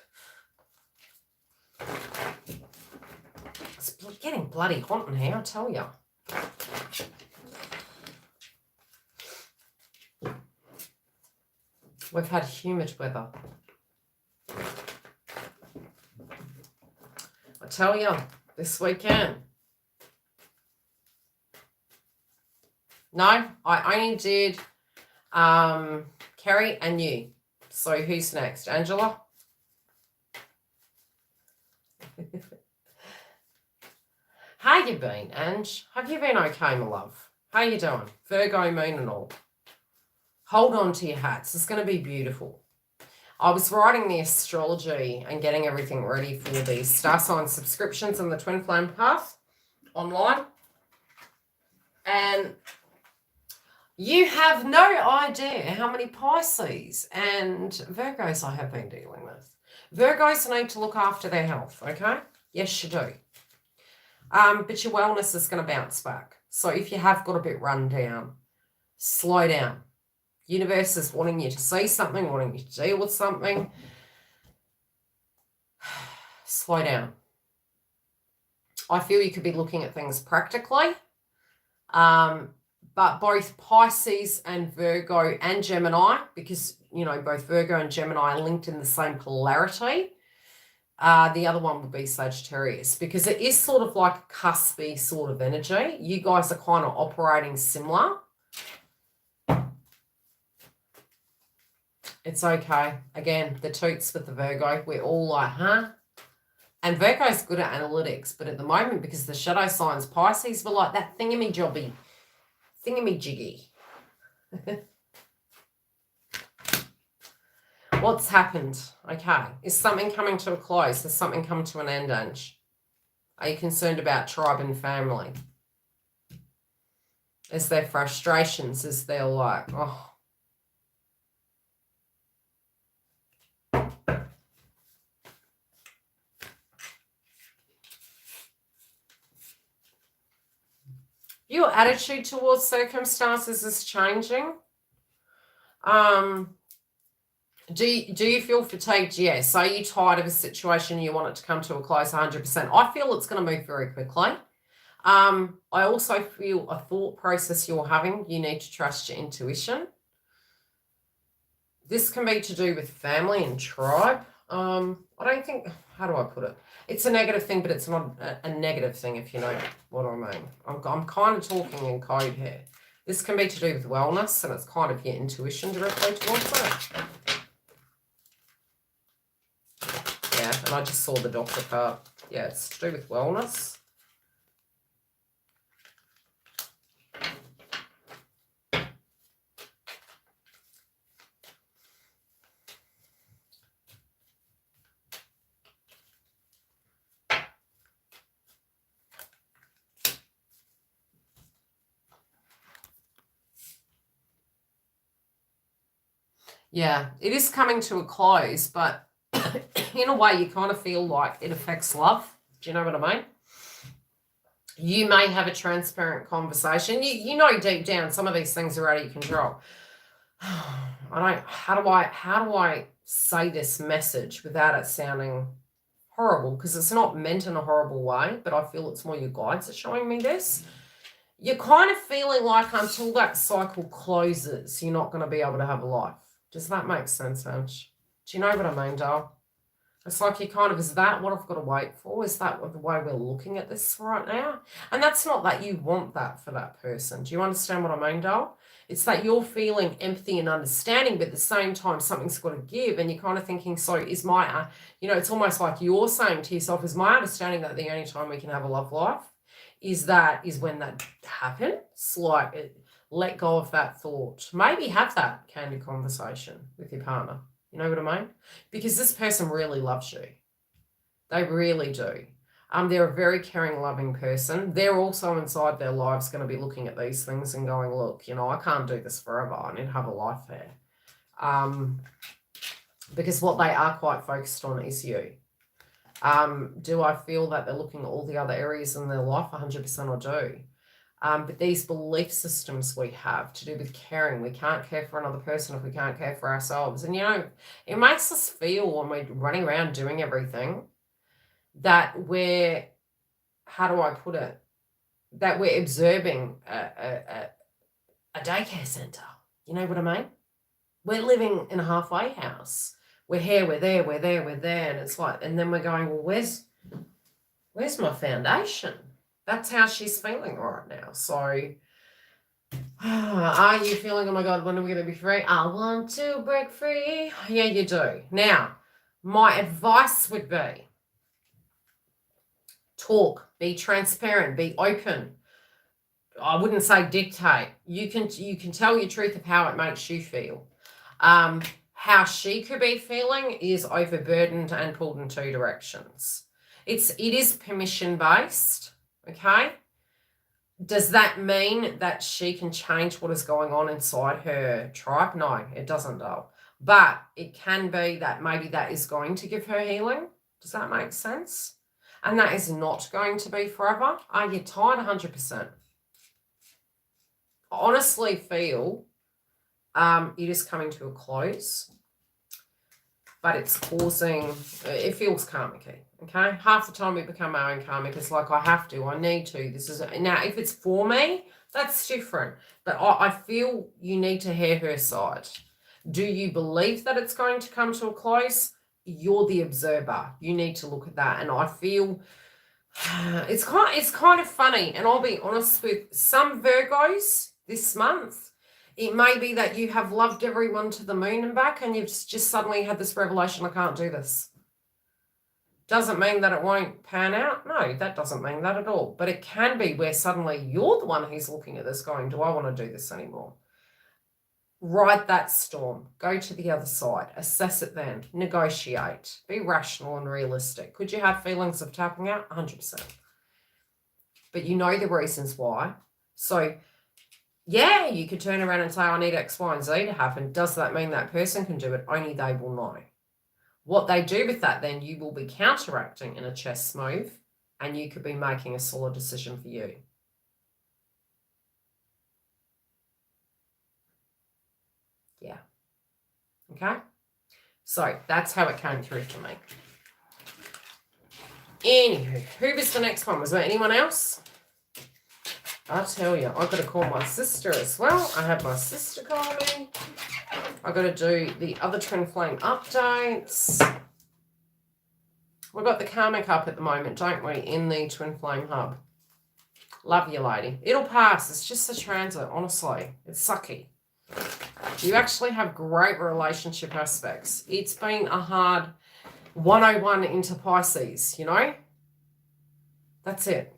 It's getting bloody hot in here, I tell you. We've had humid weather. I tell you, this weekend. No, I only did Kerry and you. So who's next? Angela? How you been, Ange? Have you been okay, my love? How you doing? Virgo, moon and all. Hold on to your hats. It's going to be beautiful. I was writing the astrology and getting everything ready for the star sign subscriptions and the twin flame path online. And you have no idea how many Pisces and Virgos I have been dealing with. Virgos need to look after their health, okay? Yes, you do. But your wellness is going to bounce back. So if you have got a bit run down, slow down. Universe is wanting you to see something, wanting you to deal with something. Slow down. I feel you could be looking at things practically. But both Pisces and Virgo and Gemini, because, you know, both Virgo and Gemini are linked in the same polarity. The other one would be Sagittarius, because it is sort of like a cuspy sort of energy. You guys are kind of operating similar. It's okay. Again, the toots with the Virgo, we're all like, huh? And Virgo's good at analytics, but at the moment, because the shadow signs Pisces were like that thingamajobby, thingamajiggy. What's happened? Okay. Is something coming to a close? Has something come to an end, Ange? Are you concerned about tribe and family? Is there frustrations? Is there like, oh. Your attitude towards circumstances is changing. Do you feel fatigued? Yes. Are you tired of a situation? You want it to come to a close 100%? I feel it's going to move very quickly. I also feel a thought process you're having. You need to trust your intuition. This can be to do with family and tribe. I don't think, how do I put it? It's a negative thing, but it's not a negative thing, if you know what I mean. I'm kind of talking in code here. This can be to do with wellness, and it's kind of your intuition directly towards it. Yeah, and I just saw the doctor card. Yeah, it's to do with wellness. Yeah, it is coming to a close, but in a way you kind of feel like it affects love. Do you know what I mean? You may have a transparent conversation. You know deep down some of these things are out of your control. How do I say this message without it sounding horrible? Because it's not meant in a horrible way, but I feel it's more your guides are showing me this. You're kind of feeling like until that cycle closes, you're not going to be able to have a life. Does that make sense, Ange? Do you know what I mean, doll? It's like you kind of, is that what I've got to wait for? Is that the way we're looking at this right now? And that's not that you want that for that person. Do you understand what I mean, doll? It's that you're feeling empathy and understanding, but at the same time, something's got to give. And you're kind of thinking, so is my, it's almost like you're saying to yourself, is my understanding that the only time we can have a love life is when that happens? Like, let go of that thought. Maybe have that candid conversation with your partner. You know what I mean? Because this person really loves you. They really do. They're a very caring, loving person. They're also inside their lives going to be looking at these things and going, look, I can't do this forever. I need to have a life there. Because what they are quite focused on is you. Do I feel that they're looking at all the other areas in their life? 100% I do. But these belief systems we have to do with caring, we can't care for another person if we can't care for ourselves. And, it makes us feel when we're running around doing everything that we're, how do I put it, that we're observing a daycare centre. You know what I mean? We're living in a halfway house. We're here, we're there, we're there, we're there. And it's like, and then we're going, well, where's my foundation? That's how she's feeling right now. So, are you feeling, oh my God, when are we going to be free? I want to break free. Yeah, you do. Now, my advice would be talk, be transparent, be open. I wouldn't say dictate. You can tell your truth of how it makes you feel. How she could be feeling is overburdened and pulled in two directions. It is permission based. Okay. Does that mean that she can change what is going on inside her tribe? No, it doesn't, though. But it can be that maybe that is going to give her healing. Does that make sense? And that is not going to be forever. Are you tired? 100%. I honestly feel it is coming to a close. But it's causing, it feels karmic-y, okay? Half the time we become our own karmic. It's like, I have to, I need to. Now, if it's for me, that's different. But I feel you need to hear her side. Do you believe that it's going to come to a close? You're the observer. You need to look at that. And I feel it's kind of funny. And I'll be honest with some Virgos this month. It may be that you have loved everyone to the moon and back and you've just suddenly had this revelation, I can't do this. Doesn't mean that it won't pan out. No, that doesn't mean that at all. But it can be where suddenly you're the one who's looking at this going, do I want to do this anymore? Ride that storm. Go to the other side. Assess it then. Negotiate. Be rational and realistic. Could you have feelings of tapping out? 100%. But you know the reasons why. So yeah, you could turn around and say, I need X, Y, and Z to happen. Does that mean that person can do it? Only they will know. What they do with that, then you will be counteracting in a chess move, and you could be making a solid decision for you. Yeah. Okay? So that's how it came through for me. Anywho, who was the next one? Was there anyone else? I'll tell you, I've got to call my sister as well. I have my sister call me. I've got to do the other twin flame updates. We've got the Karmic up at the moment, don't we, in the twin flame hub. Love you, lady. It'll pass. It's just a transit, honestly. It's sucky. You actually have great relationship aspects. It's been a hard 101 into Pisces, you know? That's it.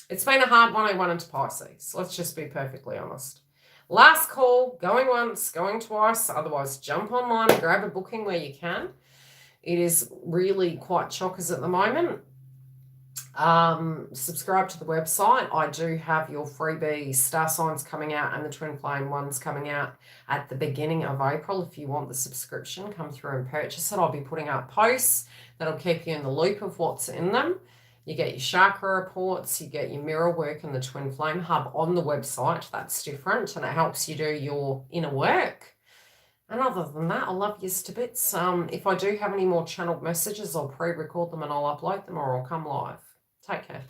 It's been a hard 101 into Pisces. Let's just be perfectly honest. Last call, going once, going twice. Otherwise, jump online and grab a booking where you can. It is really quite chockers at the moment. Subscribe to the website. I do have your freebie star signs coming out and the twin flame ones coming out at the beginning of April. If you want the subscription, come through and purchase it. I'll be putting up posts that'll keep you in the loop of what's in them. You get your chakra reports, you get your mirror work and the twin flame hub on the website. That's different, and it helps you do your inner work. And other than that, I love you to bits. If I do have any more channeled messages, I'll pre-record them and I'll upload them, or I'll come live. Take care.